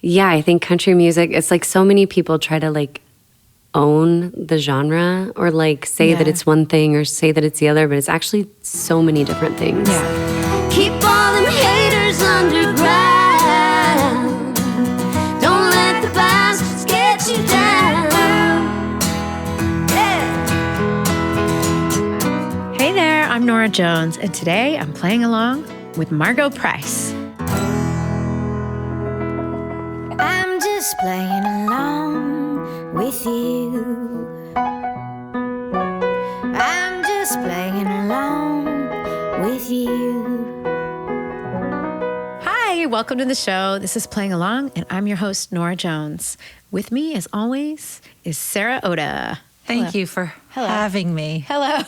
Yeah, I think country music, it's like so many people try to like own the genre or like say that it's one thing or say that it's the other, but it's actually so many different things. Yeah. Keep all them haters underground. Don't let the bastards get you down. Yeah. Hey there, I'm Norah Jones, and today I'm playing along with Margo Price. I'm just playing along with you. I'm just playing along with you. Hi, welcome to the show. This is Playing Along, and I'm your host, Norah Jones. With me, as always, is Sarah Oda. Thank you for having me. Hello.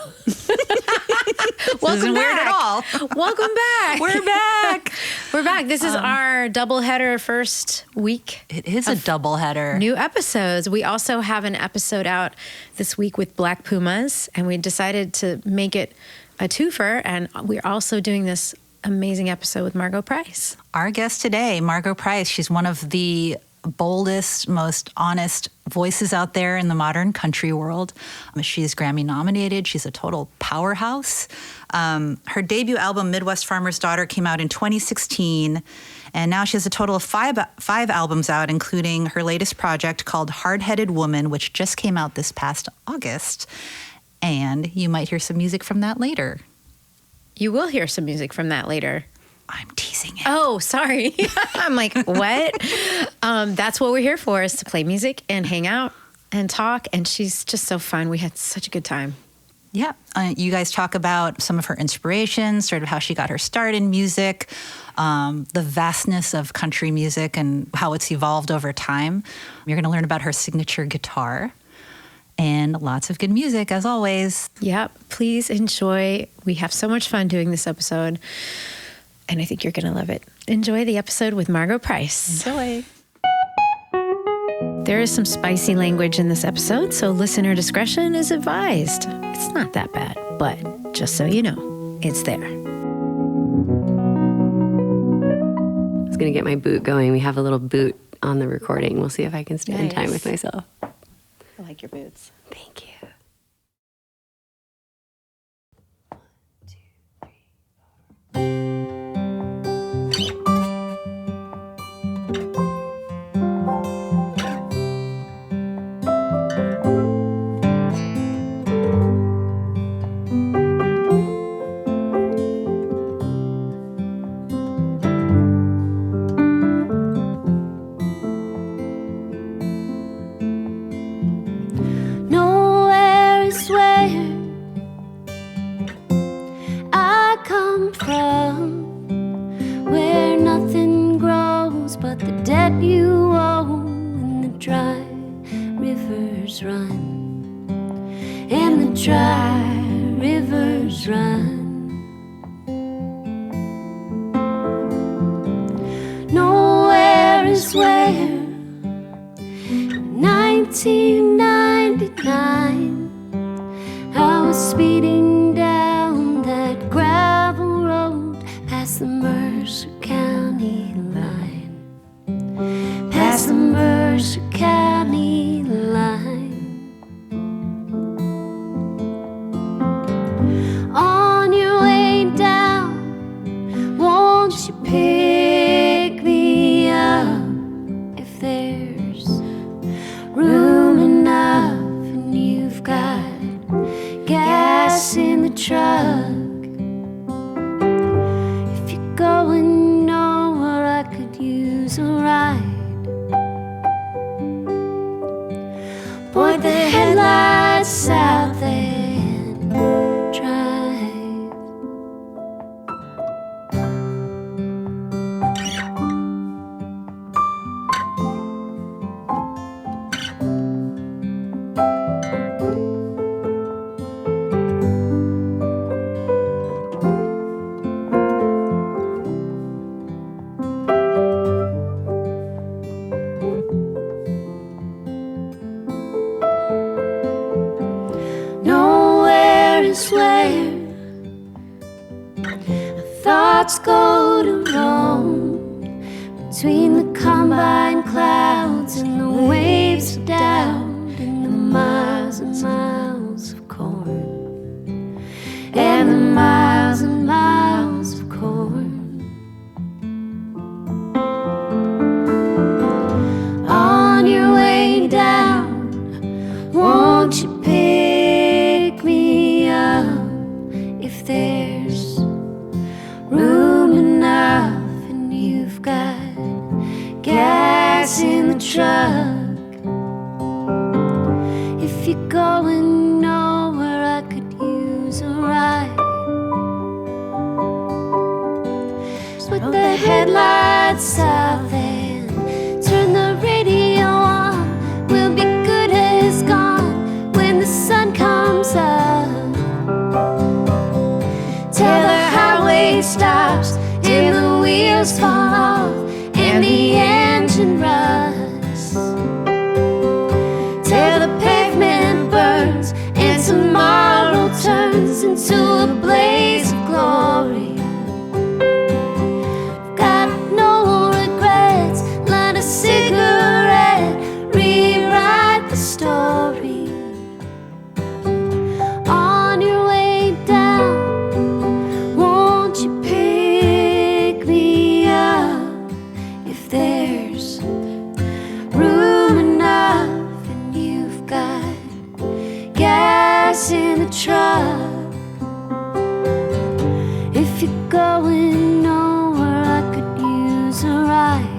Welcome weird at all. Welcome back. We're back. We're back. This is our doubleheader first week. It is a doubleheader. New episodes. We also have an episode out this week with Black Pumas, and we decided to make it a twofer, and we're also doing this amazing episode with Margo Price. Our guest today, Margo Price, she's one of the boldest, most honest voices out there in the modern country world. She's Grammy nominated. She's a total powerhouse. Her debut album, Midwest Farmer's Daughter, came out in 2016. And now she has a total of five albums out, including her latest project called Hard-Headed Woman, which just came out this past August. And you might hear some music from that later. You will hear some music from that later. I'm teasing it. Oh, sorry. I'm like, what? That's what we're here for, is to play music and hang out and talk. And she's just so fun. We had such a good time. Yeah. You guys talk about some of her inspirations, sort of how she got her start in music, the vastness of country music and how it's evolved over time. You're going to learn about her signature guitar and lots of good music, as always. Yep. Please enjoy. We have so much fun doing this episode, and I think you're going to love it. Enjoy the episode with Margo Price. Enjoy. There is some spicy language in this episode, so listener discretion is advised. It's not that bad, but just so you know, it's there. I was going to get my boot going. We have a little boot on the recording. We'll see if I can stay in time with myself. I like your boots. Thank you. 1, 2, 3, 4. Thoughts go to roam between the combine gas in the truck. If you're going nowhere, I could use a ride. Put the headlights out and turn the radio on. We'll be good as gone when the sun comes up. Till the highway stops and the wheels fall off and the engine runs. Till the pavement burns and tomorrow turns into a blaze of glory. Got no regrets, light a cigarette, rewrite the story. On your way down, won't you pick me up? If there's room enough and you've got gas in the truck. If you're going nowhere, I could use a ride.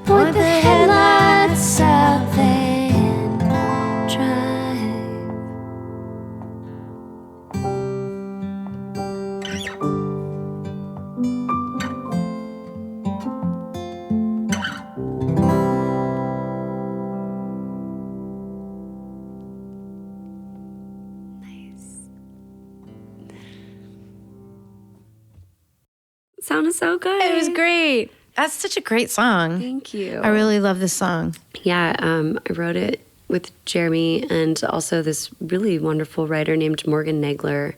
Point the headlights out and drive. Sounded so good. It was great. That's such a great song. Thank you. I really love this song. Yeah, I wrote it with Jeremy and also this really wonderful writer named Morgan Nagler.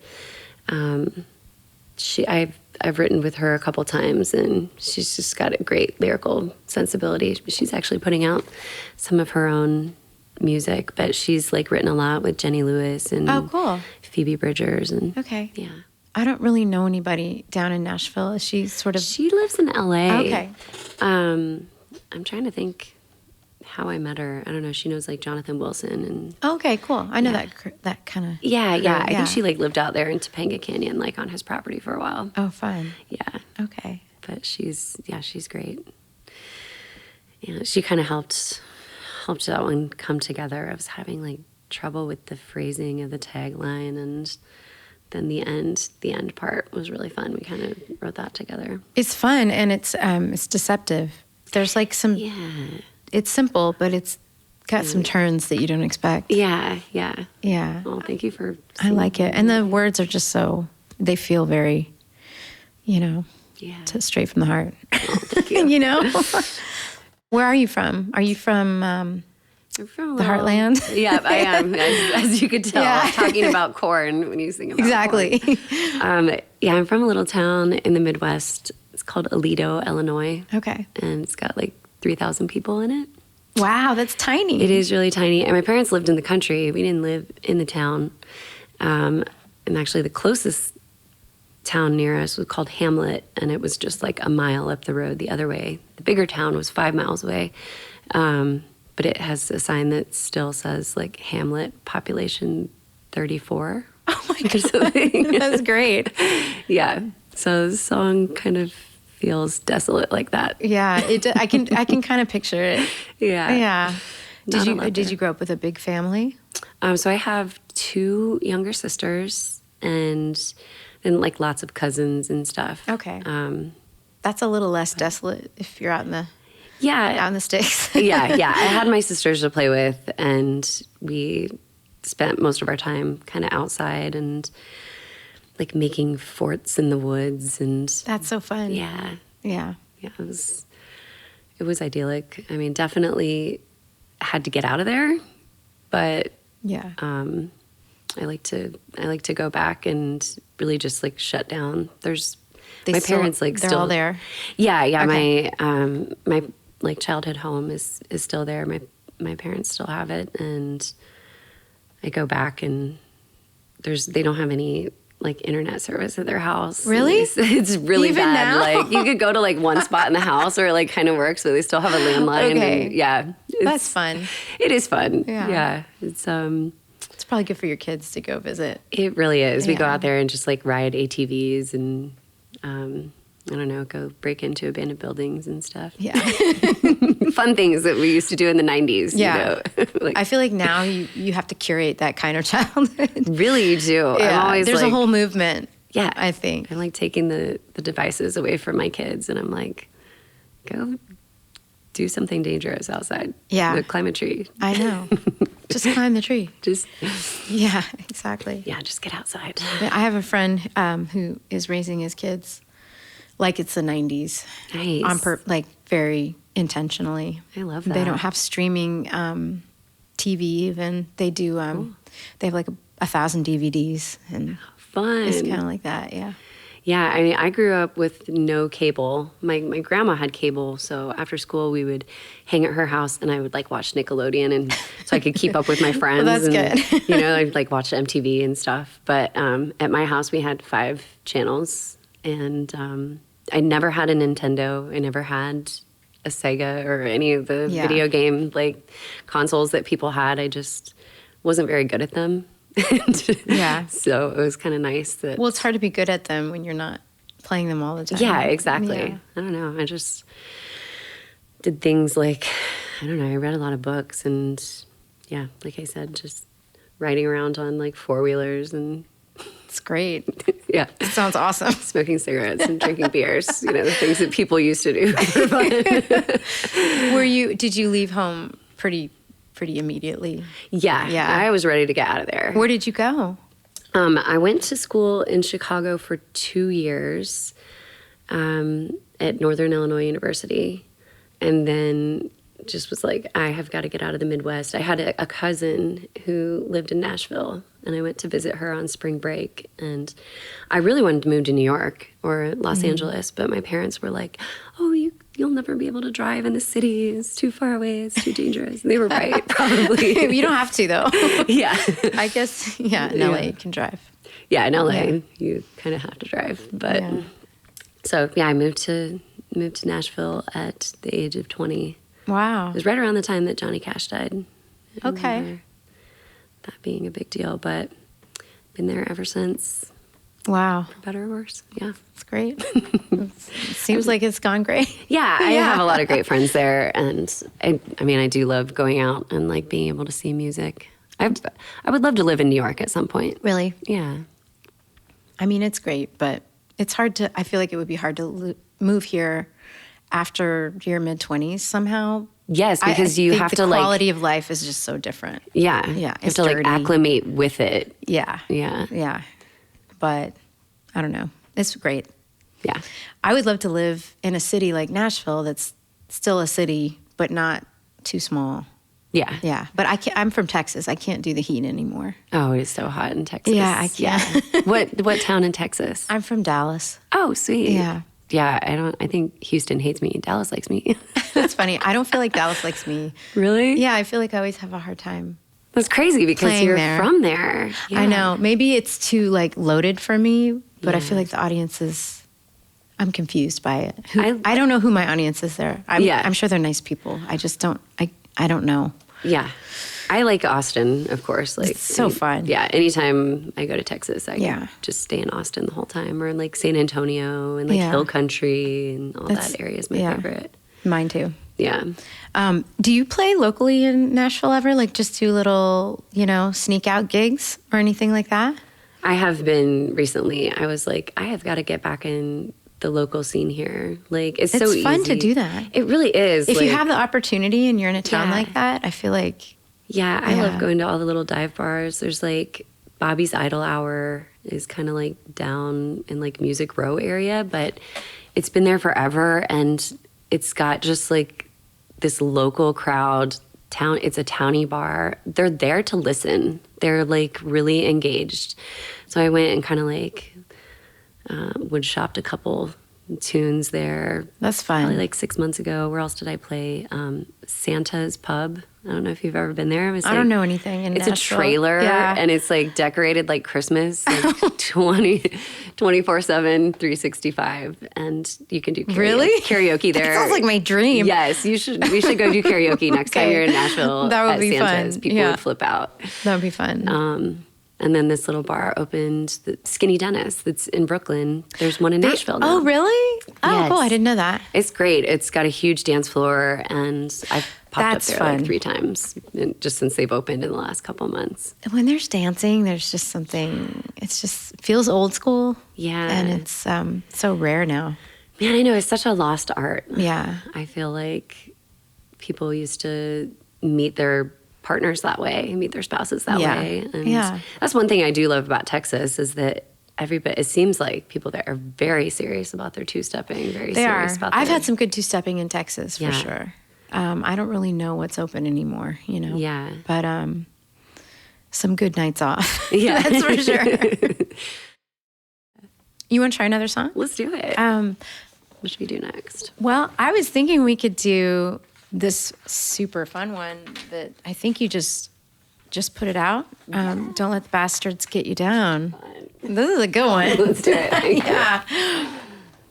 I've written with her a couple times, and she's just got a great lyrical sensibility. She's actually putting out some of her own music, but she's like written a lot with Jenny Lewis and Oh, cool. Phoebe Bridgers, and Okay. yeah. I don't really know anybody down in Nashville. Is she sort of... She lives in LA. Okay. I'm trying to think how I met her. I don't know. She knows like Jonathan Wilson and Okay, cool. I know that kind of... yeah. I think she like lived out there in Topanga Canyon, like on his property for a while. Oh, fun. Yeah, Okay. but she's great. Yeah, she kind of helped that one come together. I was having like trouble with the phrasing of the tagline, and then the end part was really fun. We kind of wrote that together. It's fun, and it's deceptive. There's like some... Yeah. It's simple, but it's got some turns that you don't expect. Yeah. Yeah. Oh, thank you for I like it. And the words are just so... They feel very, yeah. straight from the heart. Oh, thank you. You know? Where are you from? Are you from... I'm from the Heartland? Yeah, I am, as you could tell. Yeah. I'm talking about corn when you sing about Exactly. corn. Yeah, I'm from a little town in the Midwest. It's called Aledo, Illinois. Okay. And it's got like 3,000 people in it. Wow, that's tiny. It is really tiny. And my parents lived in the country. We didn't live in the town. And actually the closest town near us was called Hamlet, and it was just like a mile up the road the other way. The bigger town was 5 miles away. But it has a sign that still says like Hamlet, population 34. Oh my God. That's great. Yeah. So the song kind of feels desolate like that. Yeah, I can kind of picture it. Yeah. Yeah. Not a lot Did there. you grow up with a big family? So I have 2 younger sisters and then like lots of cousins and stuff. Okay. That's a little less desolate if you're out in the sticks. yeah. I had my sisters to play with, and we spent most of our time kind of outside and like making forts in the woods, and That's so fun. yeah, Yeah. it was idyllic. I mean, definitely had to get out of there, but Yeah. I like to go back and really just like shut down. My still- parents like they're still all there? Yeah. Okay. My like childhood home is still there. My parents still have it, and I go back and they don't have any like internet service at their house. Really? It's really Even bad. now? Like you could go to like one spot in the house where it like kind of works, but they still have a landline. Okay. And, yeah. That's fun. It is fun. Yeah. It's It's probably good for your kids to go visit. it really is. We go Yeah. out there and just like ride ATVs and I don't know, go break into abandoned buildings and stuff. Yeah. Fun things that we used to do in the 90s. Yeah. You know? Like, I feel like now you have to curate that kind of childhood. really, you do. Yeah. I'm always There's like, a whole movement. yeah, I think. I'm like taking the devices away from my kids, and I'm like, go do something dangerous outside. Yeah. Like, climb a tree. I know. Just climb the tree. Just, Yeah, exactly. yeah, just get outside. I have a friend who is raising his kids like it's the 90s. Nice. Like very intentionally. I love that. They don't have streaming TV even. They do, they have like 1,000 DVDs and Fun. it's kind of like that, yeah. Yeah, I mean, I grew up with no cable. My grandma had cable, so after school we would hang at her house, and I would like watch Nickelodeon, and so I could keep up with my friends. Well, that's and, good. You know, I'd like watch MTV and stuff. But at my house we had 5 channels, and I never had a Nintendo. I never had a Sega or any of the Yeah. video game like consoles that people had. I just wasn't very good at them. Yeah. So it was kind of nice that. Well, it's hard to be good at them when you're not playing them all the time. Yeah, exactly. Yeah. I don't know. I just did things like, I don't know, I read a lot of books and, yeah, like I said, just riding around on like 4-wheelers and, It's great. yeah, It sounds awesome. smoking cigarettes and drinking beers, you know, the things that people used to do for fun. Did you leave home pretty immediately? Yeah, Yeah. I was ready to get out of there. Where did you go? I went to school in Chicago for 2 years at Northern Illinois University, and then just was like, I have got to get out of the Midwest. I had a cousin who lived in Nashville, and I went to visit her on spring break, and I really wanted to move to New York or Los Angeles, but my parents were like, oh, you'll never be able to drive in the city. It's too far away. It's too dangerous. And they were right, probably. You don't have to, though. Yeah. I guess, yeah, in LA you can drive. Yeah, in LA, Yeah. you kind of have to drive. But Yeah. so yeah, I moved to Nashville at the age of 20. Wow. It was right around the time that Johnny Cash died. I Okay. remember that being a big deal, but been there ever since, Wow. for better or worse. Yeah. It's great. It seems like it's gone great. Yeah, I Yeah. have a lot of great friends there, and I mean, I do love going out and like being able to see music. I would love to live in New York at some point. Really? Yeah. I mean, it's great, but it's hard to, I feel like it would be hard to move here after your mid-20s somehow. Yes, because you think have the to like, quality of life is just so different. yeah, Yeah, you have it's to like dirty. acclimate with it. Yeah. Yeah. Yeah. But I don't know. It's great. Yeah. I would love to live in a city like Nashville that's still a city, but not too small. Yeah. Yeah. But I'm from Texas. I can't do the heat anymore. Oh, it's so hot in Texas. Yeah, I can't. Yeah. What town in Texas? I'm from Dallas. Oh, sweet. Yeah. Yeah, I think Houston hates me. Dallas likes me. That's funny. I don't feel like Dallas likes me. Really? Yeah, I feel like I always have a hard time. That's crazy because Playing you're there. from there. Yeah. I know. Maybe it's too like loaded for me, but I feel Yeah. like the audience is. I'm confused by it. I- I don't know who my audience is there. Yeah. I'm sure they're nice people. I just don't. I don't know. Yeah. I like Austin, of course. Like It's so fun. Yeah. Anytime I go to Texas, I Yeah. can just stay in Austin the whole time, or in like San Antonio and like Yeah. Hill Country and all That's- that area is my yeah. favorite. Mine too. Yeah. Do you play locally in Nashville ever? Like just do little, sneak out gigs or anything like that? I have been recently. I was like, I have got to get back in the local scene here. Like it's so It's fun to easy. do that. It really is. If you like- have the opportunity and you're in a town Yeah. like that, I feel like Yeah, I Yeah. love going to all the little dive bars. There's like Bobby's Idol Hour is kind of like down in like Music Row area, but it's been there forever, and it's got just like this local crowd. It's a towny bar. They're there to listen. They're like really engaged. So I went and kind of like wood shopped a couple tunes there. that's fun. Probably like 6 months ago. Where else did I play? Santa's Pub. I don't know if you've ever been there. It was I don't know anything in It's Nashville. a trailer, Yeah. and it's like decorated like Christmas, like 24/7, 365, and you can do karaoke, Really? karaoke there. That sounds like my dream. Yes, you should. We should go do karaoke next time Okay. you're in Nashville. That would at be Santa's. fun. People Yeah. would flip out. That would be fun. And then this little bar opened, the Skinny Dennis, that's in Brooklyn. There's one in Nashville now. Oh, really? Oh, Yes. cool. I didn't know that. It's great. It's got a huge dance floor, and I've popped That's up there fun. like 3 times just since they've opened in the last couple months. When there's dancing, there's just something, it's just feels old school. Yeah. And it's so rare now. Man, I know. It's such a lost art. Yeah. I feel like people used to meet their partners that way, meet their spouses that Yeah. way. And Yeah. that's one thing I do love about Texas is that it seems like people there are very serious about their two-stepping, very They are. serious about I've their- had some good two-stepping in Texas, for Yeah. sure. I don't really know what's open anymore, you know? Yeah. But some good nights off. Yeah. That's for sure. You want to try another song? Let's do it. What should we do next? Well, I was thinking we could do this super fun one that I think you just put it out. Don't Let the Bastards Get You Down. This is a good one. Let's do it. Yeah.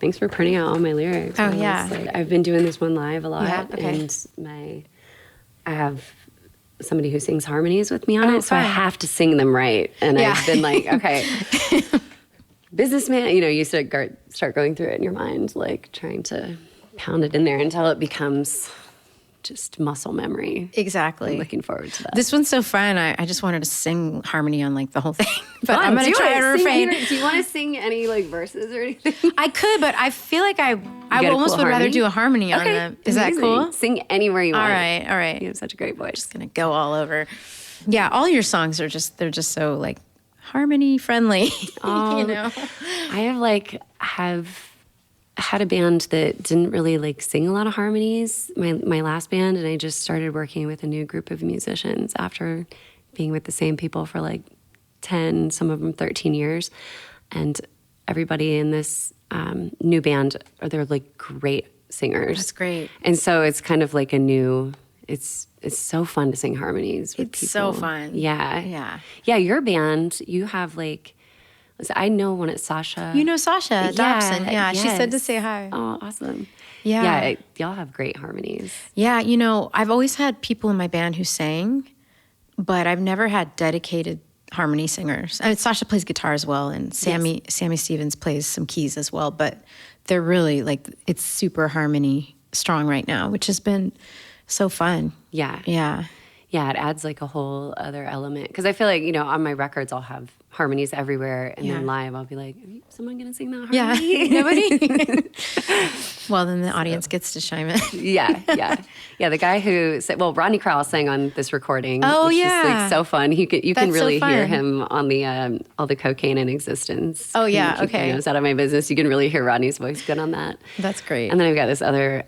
Thanks for printing out all my lyrics. Oh, yeah. I've been doing this one live a lot, Yeah, okay. and I have somebody who sings harmonies with me on Oh, it, so I fun. have to sing them right. And Yeah. I've been like, okay, businessman, you start going through it in your mind, like trying to pound it in there until it becomes just muscle memory. Exactly. I'm looking forward to that. This one's so fun. I just wanted to sing harmony on like the whole thing. But Fun, I'm going to do try it. a refrain. Do you want to sing any like verses or anything? I could, but I feel like I got a almost cool would rather harmony? do a harmony on Okay, them. Is that amazing. cool? Sing anywhere you want. All right. You have such a great voice. Gonna go all over. Yeah, all your songs are they're just so like harmony friendly. Oh, You know? I have had a band that didn't really like sing a lot of harmonies, my last band, and I just started working with a new group of musicians after being with the same people for like 10, some of them 13 years. And everybody in this new band, they're like great singers. That's great. And so it's kind of like it's so fun to sing harmonies with It's so people. fun. Yeah. Yeah. Yeah, your band, you have like, I know one at Sasha. You know Sasha Dobson. Yeah, she said to yes. say hi. Oh, awesome. Yeah. Yeah, y'all have great harmonies. Yeah, you know, I've always had people in my band who sang, but I've never had dedicated harmony singers. I mean, Sasha plays guitar as well, and Sammy Stevens plays some keys as well, but they're really like, it's super harmony strong right now, which has been so fun. Yeah. Yeah. Yeah, it adds like a whole other element. Because I feel like, on my records, I'll have harmonies everywhere. And then Yeah. live, I'll be like, is someone going to sing that Yeah. harmony? Nobody? Well, then the audience gets to chime in. Yeah. The guy who said, Rodney Crowell sang on this recording. Oh, which yeah. is like so fun. You can That's so really hear fun. him on the all the cocaine in existence. Oh, yeah, Keep okay. your nose out of my business. You can really hear Rodney's voice good on that. That's great. And then I've got this other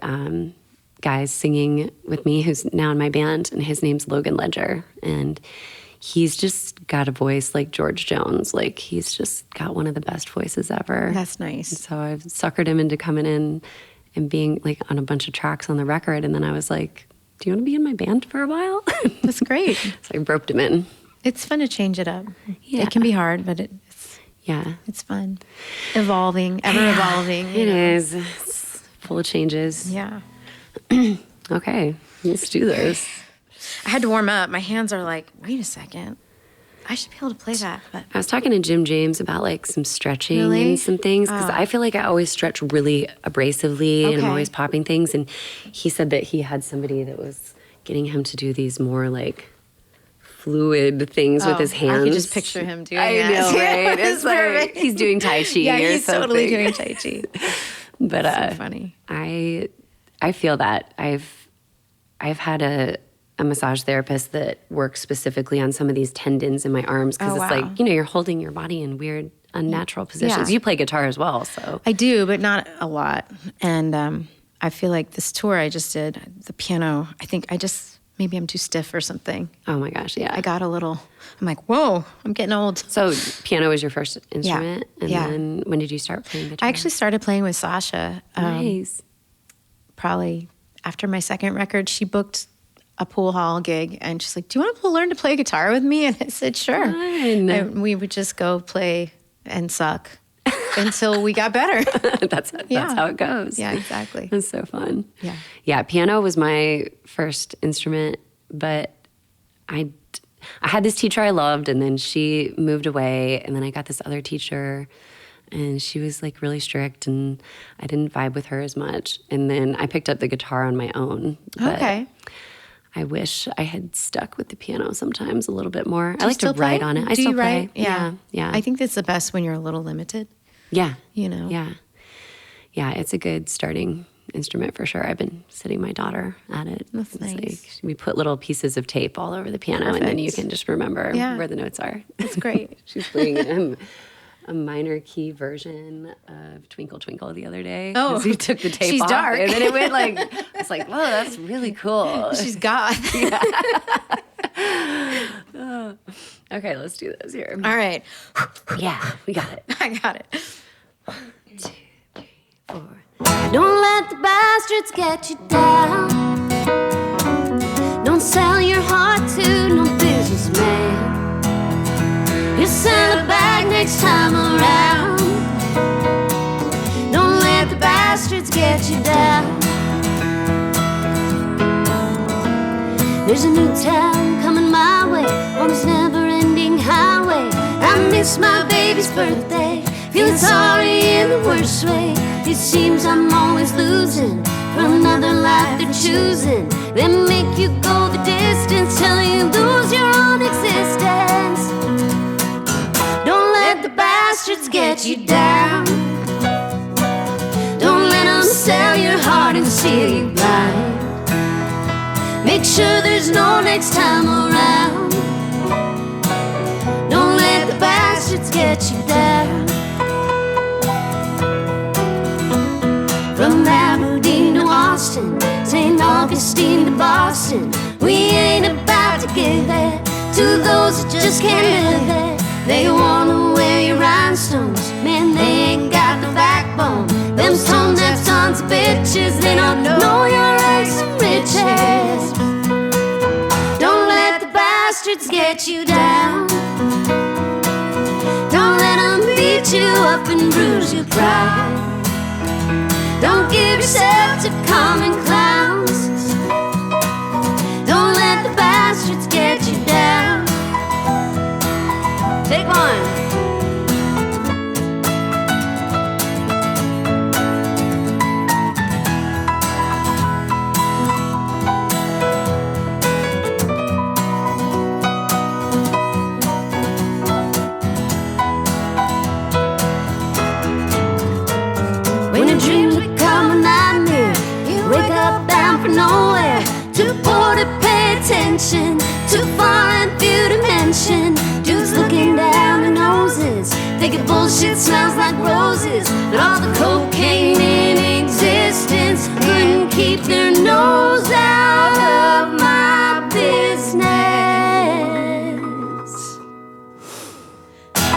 guy singing with me who's now in my band, and his name's Logan Ledger. And he's just got a voice like George Jones. Like, he's just got one of the best voices ever. That's nice. So I've suckered him into coming in and being like on a bunch of tracks on the record. And then I was like, do you want to be in my band for a while? That's great. So I roped him in. It's fun to change it up. Yeah. It can be hard, but Yeah. it's fun. Evolving, ever evolving. It is. It's full of changes. Yeah. Okay, let's do this. I had to warm up. My hands are like, wait a second. I should be able to play that. But I was talking to Jim James about like some stretching Really? and some things because Oh. I feel like I always stretch really abrasively and I'm Okay. always popping things. And he said that he had somebody that was getting him to do these more like fluid things with his hands. I could just picture him doing I that. know, right? It's It's like perfect. he's doing Tai Chi yeah, or he's something. totally doing Tai Chi. But So funny. I feel that I've had a massage therapist that works specifically on some of these tendons in my arms because Oh, it's wow. like, you're holding your body in weird, unnatural positions. Yeah. You play guitar as well, so. I do, but not a lot. And I feel like this tour I just did, the piano, I think maybe I'm too stiff or something. Oh my gosh, yeah. I got a little, I'm like, whoa, I'm getting old. So piano was your first instrument? And Yeah. then when did you start playing guitar? I actually started playing with Sasha. Nice. Probably after my second record. She booked a pool hall gig and she's like, do you want to learn to play guitar with me? And I said, sure. Fun. And we would just go play and suck until we got better. That's Yeah. how it goes. Yeah, exactly. It's so fun. Yeah. Yeah, piano was my first instrument, but I I had this teacher I loved, and then she moved away, and then I got this other teacher, and she was like really strict, and I didn't vibe with her as much. And then I picked up the guitar on my own. But Okay. I wish I had stuck with the piano sometimes a little bit more. Do I you like to still play? write on it. I Do still you play. write? Yeah. Yeah. I think that's the best when you're a little limited. Yeah. You know? Yeah. Yeah, it's a good starting instrument for sure. I've been sitting my daughter at it. That's It's nice. like we put little pieces of tape all over the piano, and then you Perfect. can just remember Yeah. where the notes are. That's great. She's playing a minor key version of Twinkle Twinkle the other day. Oh, 'cause he took the tape she's off, dark. and then it went like, I was like, whoa, that's really cool. She's goth. Okay, let's do this here. All right. Yeah, we got it. I got it. 1, 2, 3, 4. Don't let the bastards get you down. Don't sell your heart to no businessman. You sell it back next time around. Don't let the bastards get you down. There's a new town coming my way on this never-ending highway. I miss my baby's birthday, feeling sorry in the worst way. It seems I'm always losing for another life they're choosing. They make you go the distance till you lose your own existence. Don't let the bastards get you down. Don't let them sell your heart and seal you blind. Make sure there's no next time around. Don't let the bastards get you down. From Aberdeen to Austin, St. Augustine to Boston, we ain't about to give it to those that just can't live it. They wanna wear your rhinestones, man, they ain't got no backbone. Them tone-deaf sons of bitches, they don't know your rights and riches. Don't let the bastards get you down. Don't let them beat you up and bruise your pride. Don't give yourself to common clowns. Don't let the bastards get you down. Take one. When a dream's become a nightmare, you wake up bound for nowhere. Too poor to pay attention, too far in few to mention. Dudes looking down their noses, thinking bullshit smells like roses. But all the cocaine in existence couldn't keep their nose out of my business.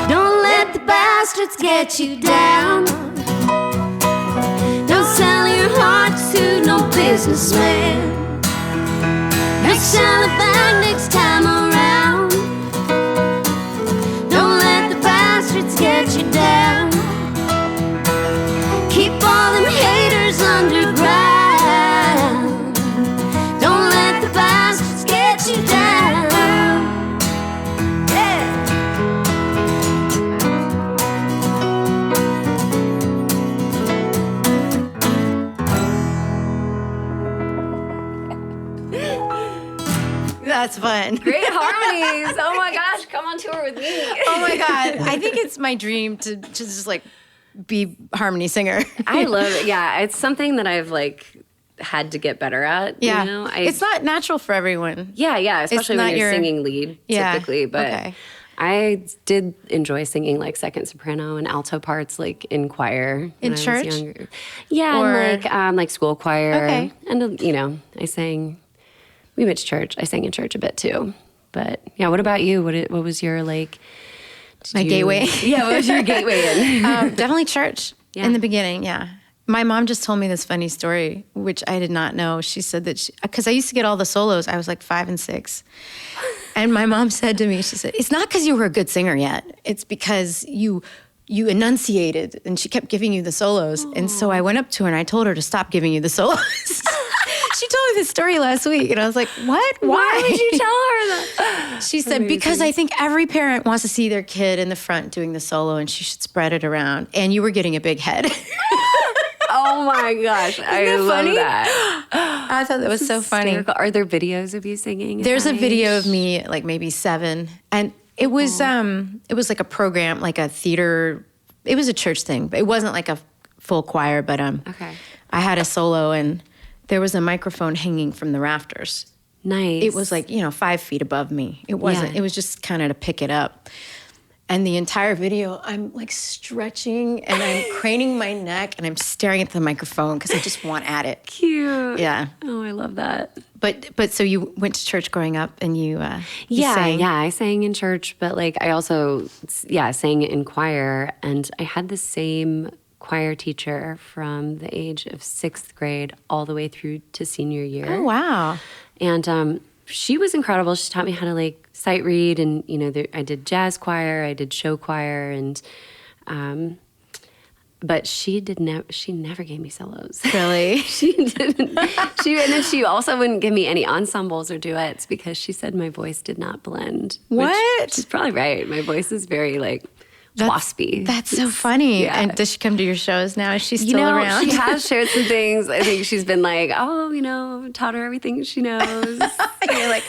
Don't let the bastards get you down. Don't sell your heart to no businessman. You sell it back next time around. Don't let the bastards get you down. Keep all them haters underground. Don't let the bastards get you down. Yeah. That's fun. Great harmonies. Oh my gosh, come on tour with me. Oh my God. I think it's my dream to just like be harmony singer. I love it. Yeah, it's something that I've like had to get better at. Yeah. You know? It's not natural for everyone. Yeah, especially when not you're your- singing lead Yeah, typically. But okay. I did enjoy singing like second soprano and alto parts like in choir when In I was church? younger. Yeah, Or- and like school choir. Okay. And I sang. We went to church. I sang in church a bit too. But yeah, what about you? What was your like? My gateway. Yeah, what was your gateway in? Definitely church Yeah. in the beginning, yeah. My mom just told me this funny story, which I did not know. She said that because I used to get all the solos, I was like 5 and 6. And my mom said to me, she said, it's not because you were a good singer yet. It's because you enunciated and she kept giving you the solos. And so I went up to her and I told her to stop giving you the solos. She told me me this story last week. And I was like, what? Why would you tell her that? She said, because I think every parent wants to see their kid in the front doing the solo and she should spread it around. And you were getting a big head. Oh my gosh. I love funny? that. I thought that was so funny. Hysterical. Are there videos of you singing? at There's a that video age? of me like maybe 7. And it was like a program, like a theater. It was a church thing, but it wasn't like a full choir, but Okay. I had a solo and there was a microphone hanging from the rafters. Nice. It was like, 5 feet above me. It wasn't, Yeah. it was just kind of to pick it up. And the entire video, I'm like stretching and I'm craning my neck and I'm staring at the microphone because I just want at it. cute. Yeah. Oh, I love that. But so you went to church growing up and you Yeah, sang? yeah. I sang in church, but like I also, sang in choir. And I had the same choir teacher from the age of 6th grade all the way through to senior year. Oh, wow. And she was incredible. She taught me how to like sight read, and I did jazz choir, I did show choir, and but she never gave me solos. Really? She didn't. And then she also wouldn't give me any ensembles or duets because she said my voice did not blend. What? She's probably right. My voice is very like waspy. That's so funny. Yeah. And does she come to your shows now? Is she still around? She has shared some things. I think she's been like, taught her everything she knows. You're like,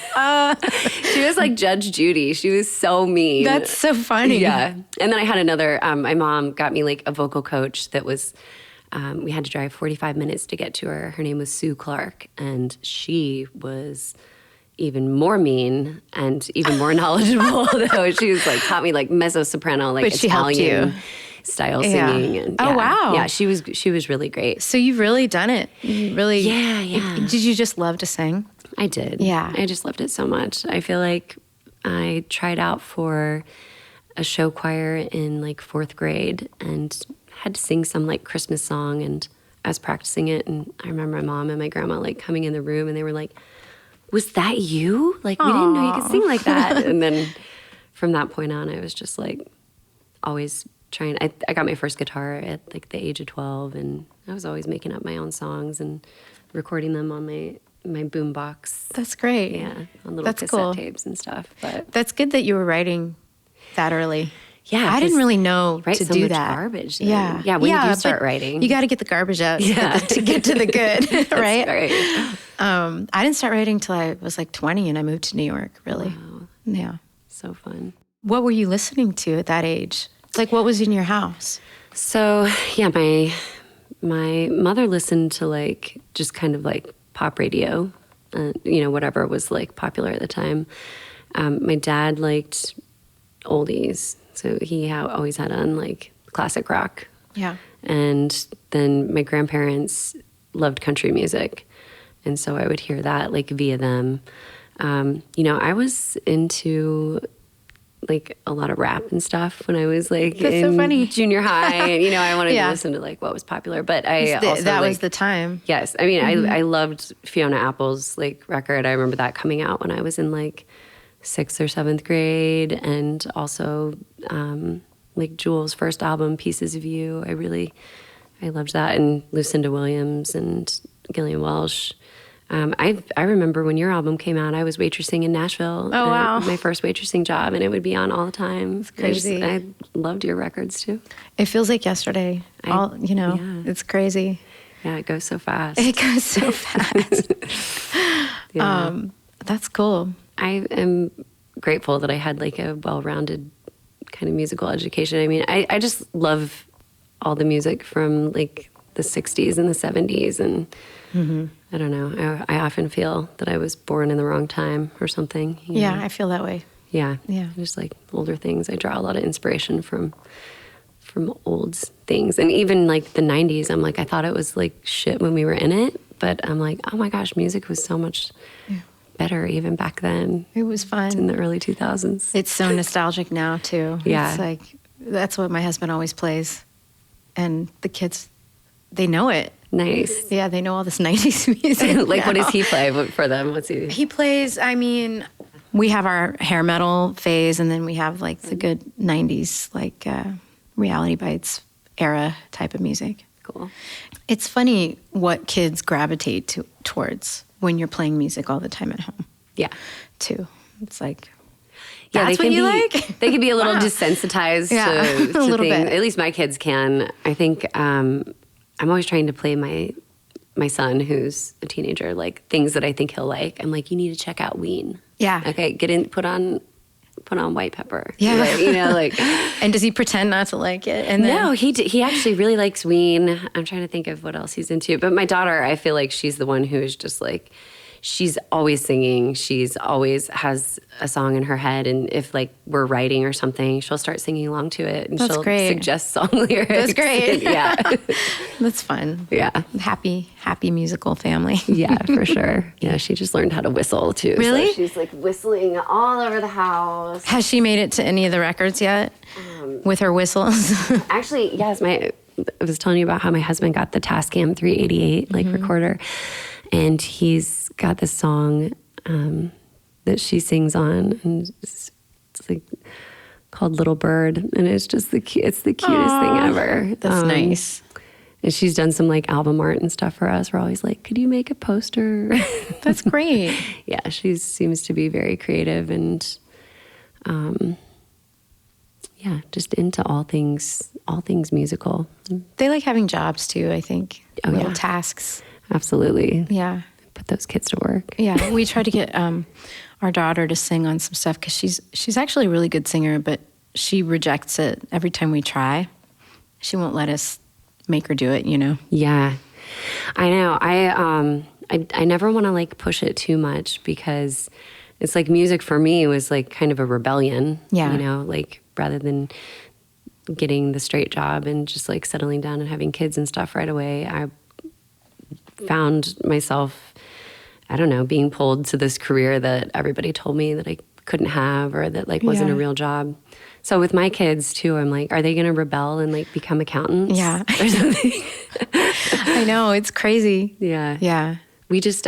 She was like Judge Judy. She was so mean. that's so funny. Yeah. And then I had another, my mom got me like a vocal coach that was, we had to drive 45 minutes to get to her. Her name was Sue Clark. And she was even more mean and even more knowledgeable. Though she was like, taught me like mezzo soprano, like But she helped Italian you. style Yeah. singing. And Oh, wow. Yeah, she was really great. So you've really done it. You really. Yeah. Did you just love to sing? I did. Yeah. I just loved it so much. I feel like I tried out for a show choir in like 4th grade and had to sing some like Christmas song, and I was practicing it, and I remember my mom and my grandma like coming in the room and they were like, "Was that you? Like we didn't know you could sing like that." And then from that point on I was just like always trying. I got my first guitar at like the age of 12, and I was always making up my own songs and recording them on my boom box. That's great. Yeah, on little That's cassette cool. tapes and stuff. But That's good that you were writing that early. yeah, I didn't 'cause really know write to so do much that. garbage. Then. Yeah. Yeah. When did you start but writing? You got to get the garbage out Yeah. to get to the good, right? Right. I didn't start writing till I was like 20 and I moved to New York, really. Wow. Yeah. So fun. What were you listening to at that age? Like, what was in your house? So yeah, my mother listened to like just kind of like pop radio, whatever was like popular at the time. My dad liked oldies, so he always had on like classic rock. Yeah. And then my grandparents loved country music, and so I would hear that like via them. I was into like a lot of rap and stuff when I was like That's so in funny. junior high, and I wanted Yeah. to listen to like what was popular. But I That also was like, the time. yes, I mean I loved Fiona Apple's like record. I remember that coming out when I was in like 6th or 7th grade, and also like Jewel's first album, Pieces of You. I loved that, and Lucinda Williams and Gillian Welsh. I remember when your album came out, I was waitressing in Nashville. Oh, wow. My first waitressing job, and it would be on all the time. It's crazy. I loved your records too. It feels like yesterday. Yeah. It's crazy. Yeah, it goes so fast. It goes so fast. Yeah. That's cool. I am grateful that I had like a well-rounded kind of musical education. I mean, I just love all the music from like the 60s and the 70s, and I don't know. I often feel that I was born in the wrong time or something. you Yeah, know? I feel that way. Yeah. Yeah. Just like older things. I draw a lot of inspiration from old things. And even like the 90s, I'm like, I thought it was like shit when we were in it, but I'm like, oh my gosh, music was so much better even back then It was fun. in the early 2000s. It's so nostalgic now, too. Yeah. It's like, that's what my husband always plays. And the kids, they know it. Nice. Yeah, they know all this 90s music. Like, what now. does he play for them? What's he? He plays, we have our hair metal phase, and then we have like the good 90s, like Reality Bites era type of music. Cool. It's funny what kids gravitate towards when you're playing music all the time at home, Yeah. too. It's like, Yeah, that's they what can you be, like? They can be a little Wow. desensitized Yeah, to a little things. bit. At least my kids can. I think I'm always trying to play my son, who's a teenager, like things that I think he'll like. I'm like, you need to check out Ween. Yeah. Okay, put on White Pepper. Yeah. Like, like. And does he pretend not to like it? And then, No, he actually really likes Ween. I'm trying to think of what else he's into. But my daughter, I feel like she's the one who is just like, she's always singing. She's always has a song in her head. And if like we're writing or something, she'll start singing along to it. And That's she'll great. suggest song lyrics. That's great. Yeah. That's fun. Yeah. Happy musical family. Yeah, for sure. Yeah, she just learned how to whistle too. Really? So she's like whistling all over the house. Has she made it to any of the records yet with her whistles? Actually, yes, I was telling you about how my husband got the Tascam 388 recorder, and he's got this song that she sings on, and it's like called "Little Bird," and it's just the cutest thing ever. That's nice. And she's done some like album art and stuff for us. We're always like, could you make a poster? That's great. Yeah, she seems to be very creative and, yeah, just into all things musical. They like having jobs too, I think. Oh, Little yeah. tasks. Absolutely. Yeah. Put those kids to work. Yeah. We try to get our daughter to sing on some stuff because she's actually a really good singer, but she rejects it every time we try. She won't let us make her do it, Yeah, I know. I never want to like push it too much because it's like music for me was like kind of a rebellion. Yeah. Like rather than getting the straight job and just like settling down and having kids and stuff right away, I found myself, I don't know, being pulled to this career that everybody told me that I couldn't have or that like wasn't a Yeah. real job. So with my kids too, I'm like, are they going to rebel and like become accountants? Yeah. Or something? I know. It's crazy. Yeah. Yeah. We just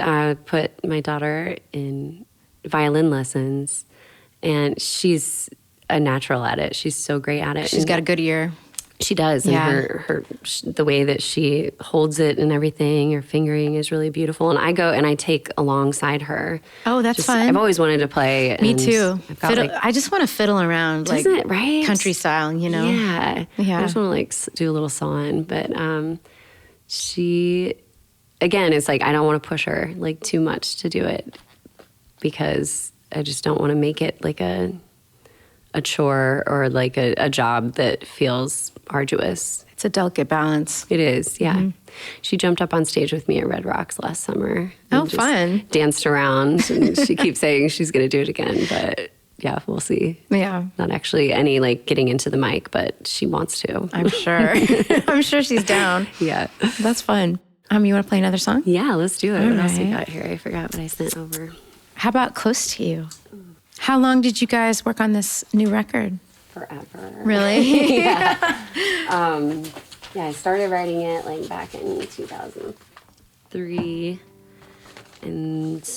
put my daughter in violin lessons, and she's a natural at it. She's so great at it. She's And got a good ear. she does. Yeah. And the way that she holds it and everything, her fingering is really beautiful. And I go and I take alongside her. Oh, that's fun. I've always wanted to play. Me and too. I've got, like, I just want to fiddle around, like Doesn't it, right? country style, Yeah. Yeah. I just want to like do a little sawing. But she, again, it's like I don't want to push her like too much to do it because I just don't want to make it like a chore or like a job that feels arduous. It's a delicate balance. It is, yeah. She jumped up on stage with me at Red Rocks last summer. Oh, and just fun. Danced around, and she keeps saying she's going to do it again, but yeah, we'll see. Yeah. Not actually any like getting into the mic, but she wants to. I'm sure. I'm sure she's down. Yeah. That's fun. You want to play another song? Yeah, let's do it. What else we right. got here? I forgot what I sent over. How about Close to You? How long did you guys work on this new record? Forever. Really? Yeah, I started writing it like back in 2003, and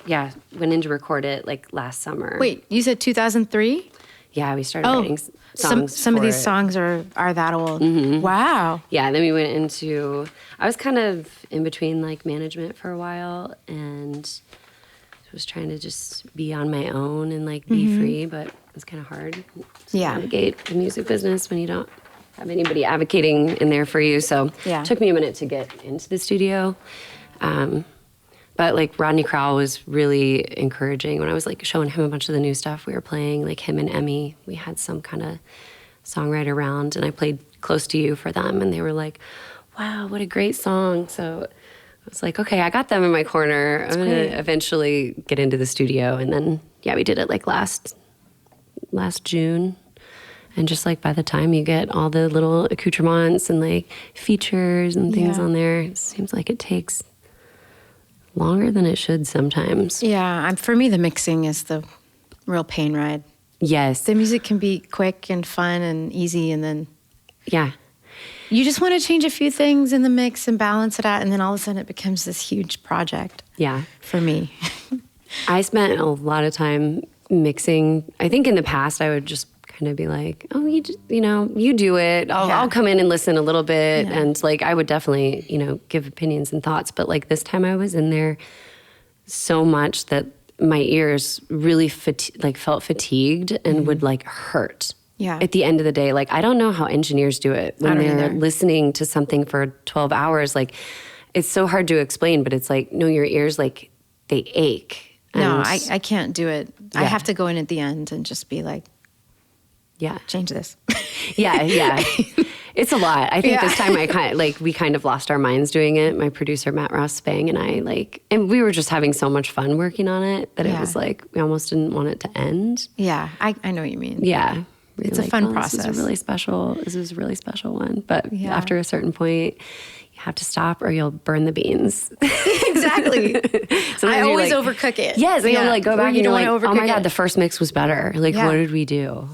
yeah, went in to record it like last summer. Wait, you said 2003? Yeah, we started Oh, writing songs. some of for these it. songs are that old. Wow. Yeah, and then we went into. I was kind of in between like management for a while, and was trying to just be on my own and like be free, but it's kind of hard to Yeah. navigate the music business when you don't have anybody advocating in there for you. So Yeah. it took me a minute to get into the studio. But like Rodney Crowell was really encouraging when I was like showing him a bunch of the new stuff we were playing, like him and Emmy. We had some kind of songwriter round, and I played Close to You for them, and they were like, wow, what a great song. So I was like, okay, I got them in my corner. I'm going to eventually get into the studio. And then, yeah, we did it like last June. And just like by the time you get all the little accoutrements and like features and things Yeah. on there, it seems like it takes longer than it should sometimes. Yeah, for me, the mixing is the real pain ride. Yes. The music can be quick and fun and easy, and then Yeah. you just want to change a few things in the mix and balance it out, and then all of a sudden it becomes this huge project Yeah. for me. I spent a lot of time mixing. I think in the past I would just kind kind of be like, oh, you do it. I'll come in and listen a little bit. Yeah. And like, I would definitely, give opinions and thoughts. But like this time I was in there so much that my ears really felt fatigued and would like hurt. Yeah. At the end of the day, like, I don't know how engineers do it when don't they're either. listening to something for 12 hours. Like, it's so hard to explain, but it's like, no, your ears, like, they ache. No, And- I can't do it. I Yeah. have to go in at the end and just be like, yeah. change this. Yeah. It's a lot. I think Yeah. this time we kind of lost our minds doing it. My producer, Matt Ross Spang, and I and we were just having so much fun working on it that it Yeah. was like, we almost didn't want it to end. Yeah, I know what you mean. Yeah. We It's were a fun This process. is a really special one. But Yeah. after a certain point, you have to stop or you'll burn the beans. Exactly. Sometimes I you're always like- overcook it. Yes, and Yeah. you'll like go Or back you and you're don't like, wanna oh my overcook God, it. the first mix was better. Like, Yeah. what did we do?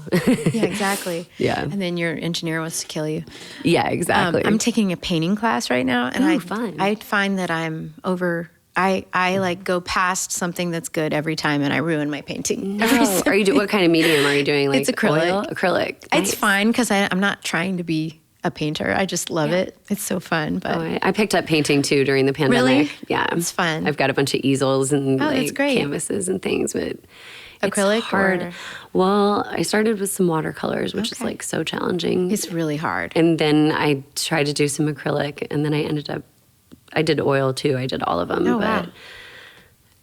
Yeah, exactly. Yeah. And then your engineer wants to kill you. Yeah, exactly. I'm taking a painting class right now, and Ooh, fun. I find that I'm over. I like go past something that's good every time, and I ruin my painting. Every Oh, are you what kind of medium are you doing? Like It's acrylic. oil? Acrylic. It's Nice. fine because I'm not trying to be a painter. I just love it. It's so fun. But Oh, I picked up painting too during the pandemic. Really? Yeah, It's fun. I've got a bunch of easels and Oh, that's like great. canvases and things, but Acrylic it's hard. or- Well, I started with some watercolors, which is Okay. like so challenging. it's really hard. And then I tried to do some acrylic, and then I did oil too. I did all of them. Oh, but wow.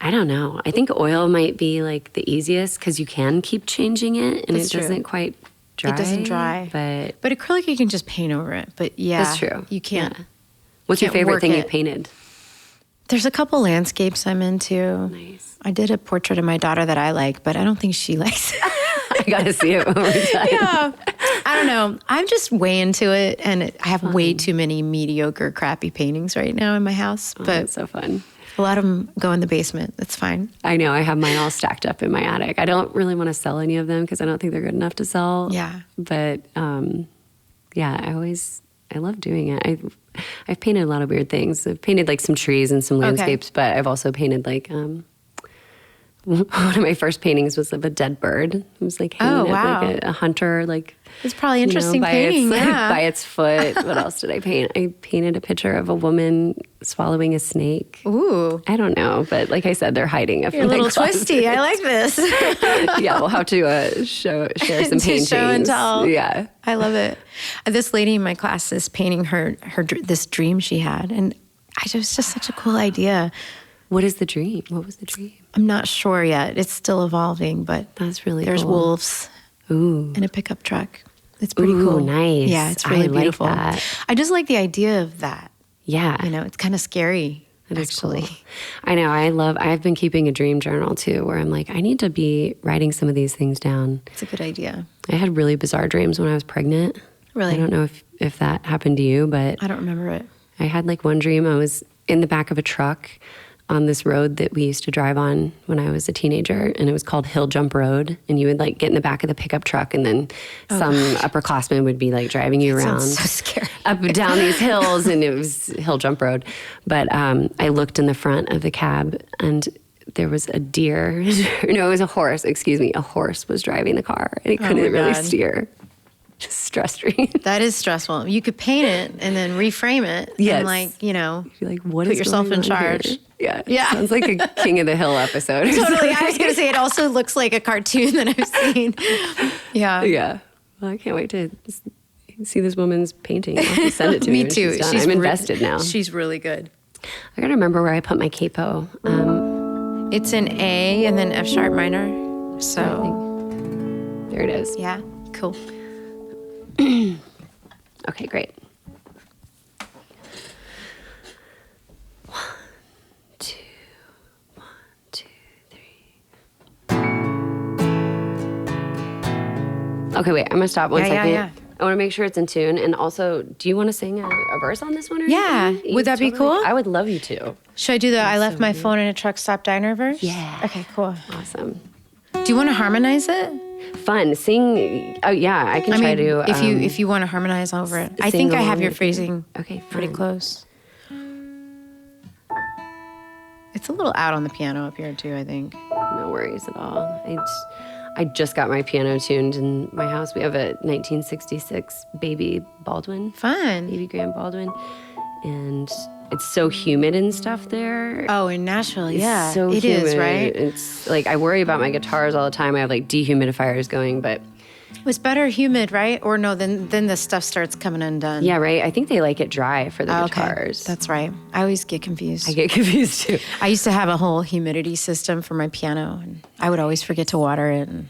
I don't know. I think oil might be like the easiest because you can keep changing it, and That's it true. doesn't quite dry. It doesn't dry. But But acrylic, you can just paint over it. But yeah, that's true. You can't. Yeah. What's your can't favorite work thing it. you've painted? There's a couple landscapes I'm into. Nice. I did a portrait of my daughter that I like, but I don't think she likes it. I gotta see it one more time. Yeah. I don't know. I'm just way into it, and I have way too many mediocre, crappy paintings right now in my house. Oh, But that's so fun. a lot of them go in the basement. That's fine. I know. I have mine all stacked up in my attic. I don't really want to sell any of them because I don't think they're good enough to sell. Yeah. But yeah, I love doing it. I've painted a lot of weird things. I've painted like some trees and some landscapes, but I've also painted like one of my first paintings was of a dead bird. It was like hanging Oh, up wow. like a hunter, like It's probably interesting by painting. its Yeah. by its foot. What else did I paint? I painted a picture of a woman swallowing a snake. Ooh. I don't know, but like I said, they're hiding. You're a little twisty. I like this. Yeah, we'll have to share some To paintings. show and tell. Yeah. I love it. This lady in my class is painting this dream she had, and it was just such a cool idea. What is the dream? What was the dream? I'm not sure yet. It's still evolving, but That's really there's cool. wolves Ooh. in a pickup truck. It's pretty Ooh, cool. nice. Yeah, it's I really like beautiful. that. I just like the idea of that. Yeah. You know, it's kind of scary. That is actually. cool. I know. I've been keeping a dream journal too, where I'm like, I need to be writing some of these things down. It's a good idea. I had really bizarre dreams when I was pregnant. Really? I don't know if that happened to you, but I don't remember it. I had like one dream. I was in the back of a truck on this road that we used to drive on when I was a teenager, and it was called Hill Jump Road. And you would like get in the back of the pickup truck, and then some upperclassmen would be like driving you around Sounds so scary. up and down these hills, and it was Hill Jump Road. But I looked in the front of the cab, and there was a deer. No, it was a horse. Excuse me, a horse was driving the car, and it couldn't really God. steer. Just stress dream. That is stressful. You could paint it and then reframe it. Yes. And like, you know, You're like, what put is yourself going in on charge. here? Yeah. Yeah. Sounds like a King of the Hill episode. or Totally. I was something. going to say it also looks like a cartoon that I've seen. Yeah. Yeah. Well, I can't wait to see this woman's painting. I'll have to send it to me. Me when too. she's done. I'm invested now. She's really good. I gotta remember where I put my capo. It's in A and then F sharp minor. So, There it is. yeah, cool. Okay, great. 1, 2, 1, 2, 3. Okay, wait. I'm gonna stop one Yeah, second. yeah. I want to make sure it's in tune. And also, do you want to sing a verse on this one? Or Yeah. anything? Would that be cool? I would love you to. Should I do the I left my phone in a truck stop diner verse? Yeah. Okay, cool. Awesome. Do you want to harmonize it? Fun. Sing. Oh yeah, I can I try mean, to. if you want to harmonize over it. I sing think I have along your with you. phrasing Okay, pretty fun. close. It's a little out on the piano up here too, I think. No worries at all. I just got my piano tuned in my house. We have a 1966 baby Baldwin, Fun. baby grand Baldwin, and it's so humid and stuff there. Oh, in Nashville, yeah. So it humid. is, right? It's like I worry about my guitars all the time. I have like dehumidifiers going, but It was better humid, right? Or no, then the stuff starts coming undone. yeah, right. I think they like it dry for the Okay, guitars. that's right. I always get confused. I get confused too. I used to have a whole humidity system for my piano, and I would always forget to water it. And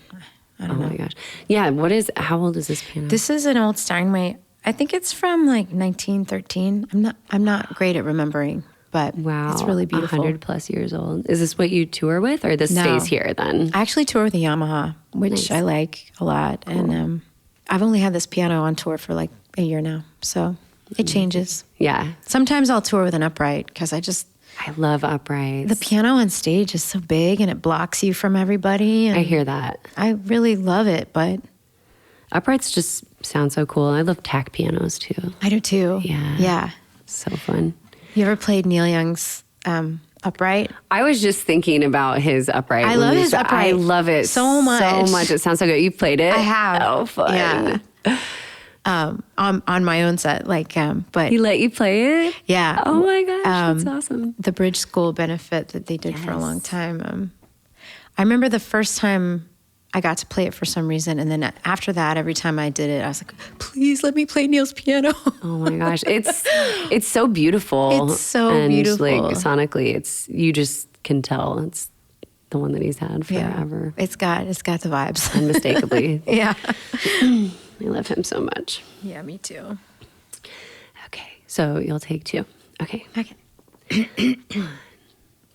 I don't know. Oh my gosh. Yeah. How old is this piano? This is an old Steinway. I think it's from like 1913. I'm not great at remembering, but Wow. it's really beautiful. 100 plus years old. Is this what you tour with, or this No. stays here then? I actually tour with a Yamaha, which Nice. I like a lot. And I've only had this piano on tour for like a year now. So it changes. Yeah. Sometimes I'll tour with an upright because I love uprights. the piano on stage is so big and it blocks you from everybody. And I hear that. I really love it, but Uprights just sound so cool. I love tack pianos too. I do too. Yeah. Yeah. So fun. You ever played Neil Young's upright? I was just thinking about his upright. I when love we his started. upright I love it so much. So much. It sounds so good. You've played it? I have. Oh, fun. Yeah. On my own set, but He let you play it? yeah. Oh my gosh, that's awesome. The Bridge School benefit that they did for a long Yes. time. I remember the first time I got to play it for some reason, and then after that, every time I did it, I was like, "Please let me play Neil's piano." Oh my gosh, it's so beautiful. It's so and beautiful. Like sonically, you just can tell it's the one that he's had forever. It's got the vibes. Unmistakably. Yeah. I love him so much. Yeah, me too. Okay, so you'll take two. Okay, Okay.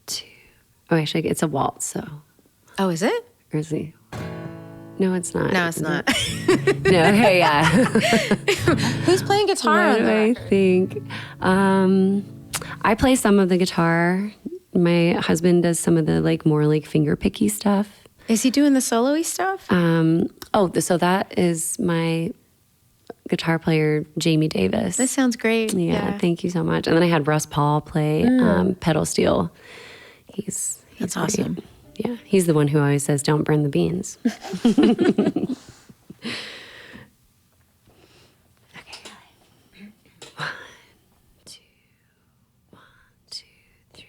two. Oh, actually, it's a waltz. So, Oh, is it? or is he? No, it's not. No, it's not. No. Okay, yeah. Who's playing guitar What on do the I record? think? I play some of the guitar. My husband does some of the more finger picky stuff. Is he doing the solo-y stuff? So that is my guitar player, Jamie Davis. That sounds great. Yeah, thank you so much. And then I had Russ Paul play pedal steel. He's That's great. awesome. Yeah, he's the one who always says, "Don't burn the beans." Okay. 1, 2, 1, 2, 3.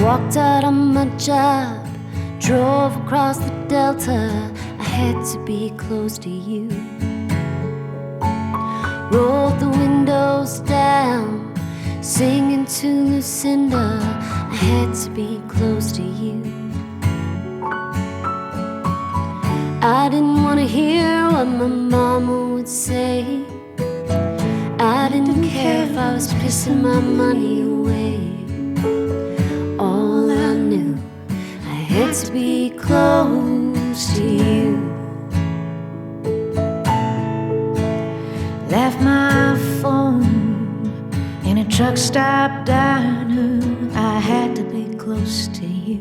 Walked out on my job, drove across the Delta. I had to be close to you. Rolled the windows down, singing to Lucinda. I had to be close to you. I didn't want to hear what my mama would say. I didn't care if I was pissing my money away. All I knew, I had to be close to you. Left my phone in a truck stop diner. I had to be close to you.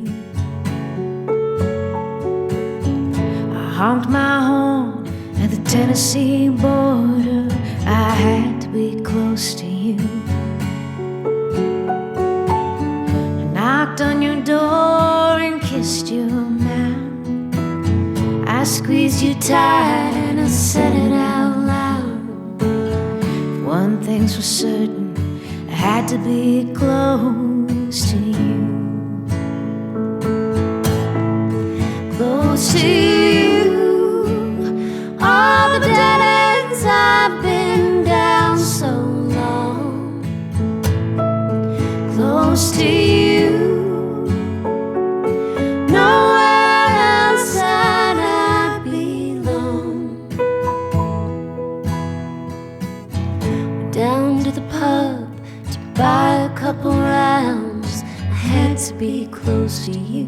I honked my horn at the Tennessee border. I had to be close to you. I knocked on your door and kissed your mouth. I squeezed you tight and I said it out loud. One thing's for certain, I had to be close to you. Close to you. All the dead ends I've been down so long. Close to you. Nowhere else that I belong. Down to the pub to buy a couple rounds. I had to be close to you.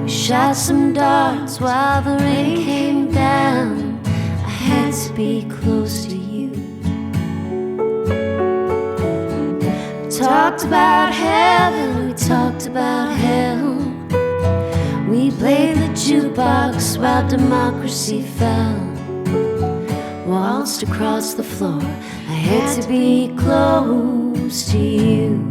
We shot some darts while the rain came down. I had to be close to you. talked about heaven, we talked about hell. We played the jukebox while democracy fell. Waltzed across the floor, I had to be close to you.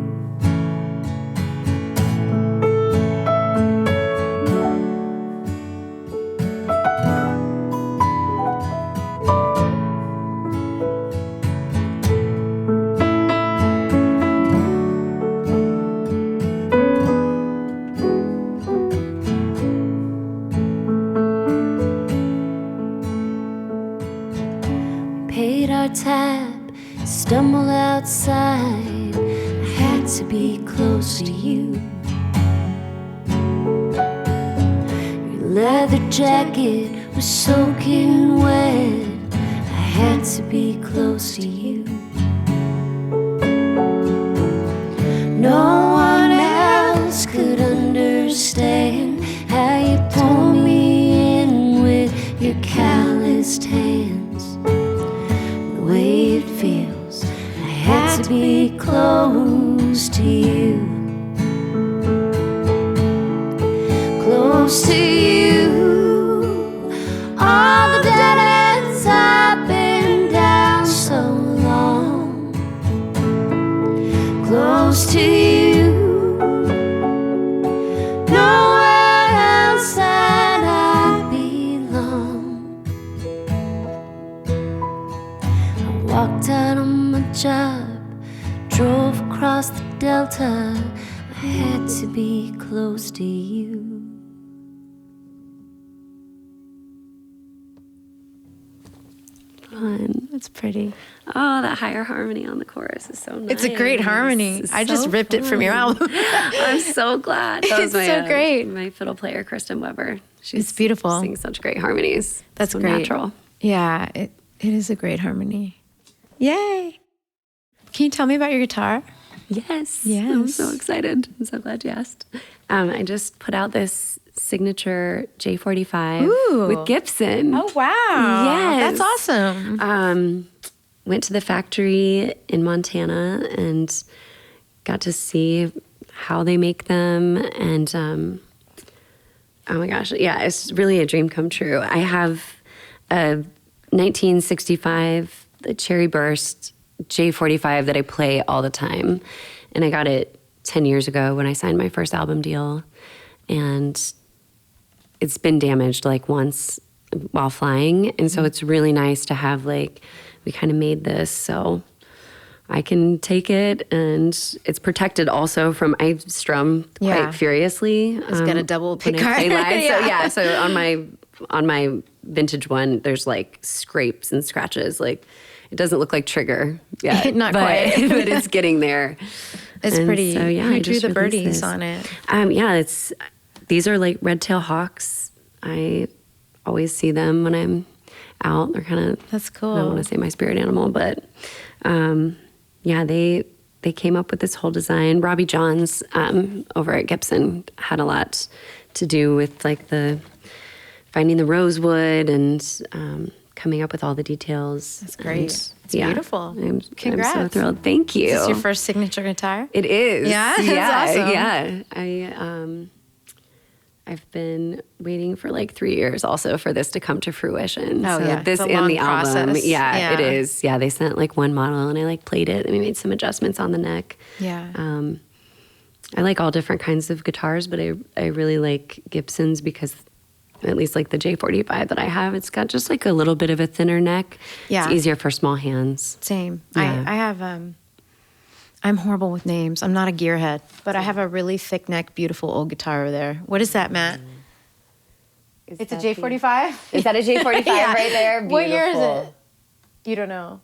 Paid our tab, stumbled outside. I had to be close to you. Your leather jacket was soaking wet. I had to be close to you. No one else could understand how you pulled me in with your calloused hands. The way it feels, I had to be close to you. Close to you. All the dead ends I've been down so long. Close to you. Nowhere else that I belong. I walked out on my job, drove across the Delta. I had to be close to you. Fun. That's pretty. Oh, that higher harmony on the chorus is so nice. It's a great harmony. It's I just so ripped it from your fun. album. I'm so glad. That was It's so great. My fiddle player, Kristen Weber. It's beautiful. She sings such great harmonies. That's so great. natural. Yeah, it is a great harmony. Yay. Can you tell me about your guitar? Yes. Yes. I'm so excited. I'm so glad you asked. I just put out this signature J45 Ooh. with Gibson. Oh, wow. Yes. That's awesome. Went to the factory in Montana and got to see how they make them. And oh my gosh, yeah, it's really a dream come true. I have a 1965 the Cherry Burst J45 that I play all the time. And I got it 10 years ago when I signed my first album deal. And it's been damaged like once while flying. And so it's really nice to have like, we kind of made this so I can take it, and it's protected also from, I strum quite furiously. It's got a double when pick I play card. live. Yeah. So on my vintage one, there's like scrapes and scratches. Like it doesn't look like Trigger yet. Not quite. But it's getting there. It's And pretty. So, yeah, Who I drew just the released birdies this. on it? Yeah, these are like red-tailed hawks. I always see them when I'm out. They're kind of, That's cool. I don't want to say my spirit animal, but yeah, they came up with this whole design. Robbie Johns over at Gibson had a lot to do with like finding the rosewood and coming up with all the details. That's great. And, It's beautiful. I'm Congrats. so thrilled. Thank you. Is this your first signature guitar? It is. Yeah? That's awesome. Yeah. I've been waiting for like 3 years also for this to come to fruition. Oh, so yeah. this It's a and long the album. process. Yeah, Yeah. it is. Yeah, they sent like one model and I like played it and we made some adjustments on the neck. Yeah. I like all different kinds of guitars, but I really like Gibson's because at least like the J45 that I have, it's got just like a little bit of a thinner neck. Yeah. It's easier for small hands. Same. Yeah. I have, I'm horrible with names. I'm not a gearhead, but I have a really thick neck, beautiful old guitar over there. What is that, Matt? It's a J45? Is that a J45 Yeah. right there? What year is Beautiful. it? You don't know.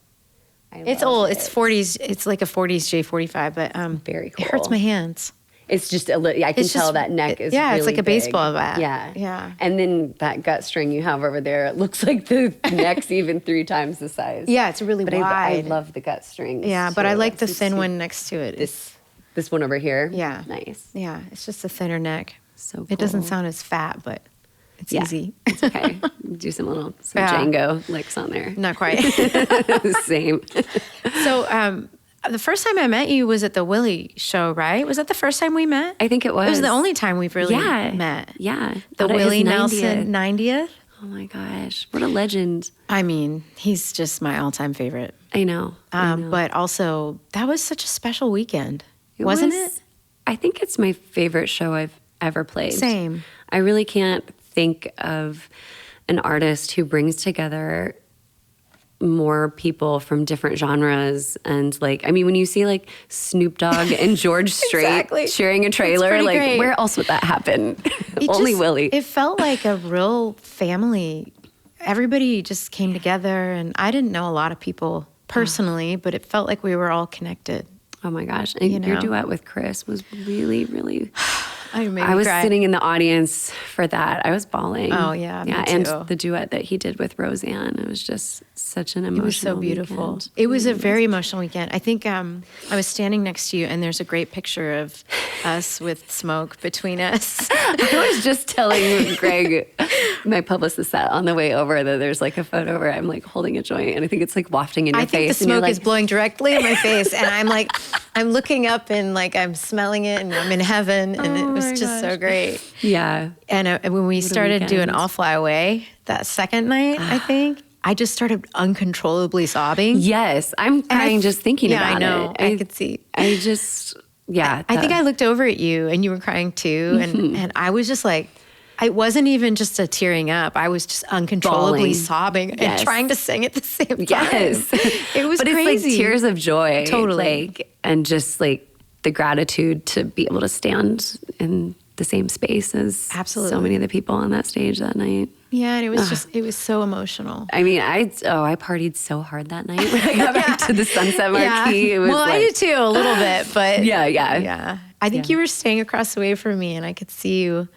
It's It's old. It's 40s. It's like a 40s J45, but Very it hurts cool. my hands. It's just a little, I can It's tell just- that neck is yeah, it's really like a big. baseball bat. Yeah. Yeah. And then that gut string you have over there, it looks like the neck's even 3 times the size. Yeah, it's really But I wide. love the gut strings. Yeah, but I too. like the It's thin just- one next to it. This one over here? Yeah. Nice. Yeah, it's just a thinner neck. So cool. It doesn't sound as fat, but it's Yeah. easy. It's okay. Do some Yeah. Django licks on there. Not quite. Same. So the first time I met you was at the Willie show, right? Was that the first time we met? I think it was. It was the only time we've really met. Yeah. The Out at his Willie 90th. Nelson 90th. Oh my gosh. What a legend. I mean, he's just my all-time favorite. I know. But also, that was such a special weekend, It wasn't was- it? I think it's my favorite show I've ever played. Same. I really can't think of an artist who brings together more people from different genres. And like, I mean, when you see like Snoop Dogg and George Strait Exactly. sharing a trailer, pretty like great. where else would that happen? It Only just- Willie. It felt like a real family. Everybody just came together, and I didn't know a lot of people personally, but it felt like we were all connected. Oh my gosh. And You your know? duet with Chris was really, really. I I was sitting in the audience for that. I was bawling. Oh, yeah, me and too. the duet that he did with Roseanne. It was just such an emotional. It was so beautiful. weekend. It was a very emotional weekend. I think I was standing next to you, and there's a great picture of us with smoke between us. I was just telling Greg, my publicist, that on the way over that there's like a photo where I'm like holding a joint, and I think it's like wafting in your I face. think the and you're smoke like, is blowing directly in my face, and I'm like, I'm looking up and like I'm smelling it, and I'm in heaven, and it Oh was my just so gosh. great. Yeah. And when we started doing weekend. I'll Fly Away that second night, I think I just started uncontrollably sobbing. Yes, I'm crying just thinking yeah, about I know. it. I could see. I just, yeah. I think I looked over at you, and you were crying too, and I was just like, it wasn't even just a tearing up. I was just uncontrollably Bawling. sobbing and Yes. trying to sing at the same time. Yes. It was but crazy. it's like tears of joy. Totally. Like, and just like the gratitude to be able to stand in the same space as so Absolutely. many of the people on that stage that night. Yeah, and it was just, it was so emotional. I mean, I partied so hard that night when I got back to the Sunset Marquee. It was well, I like, did too, a little bit, but Yeah. I think you were staying across the way from me, and I could see you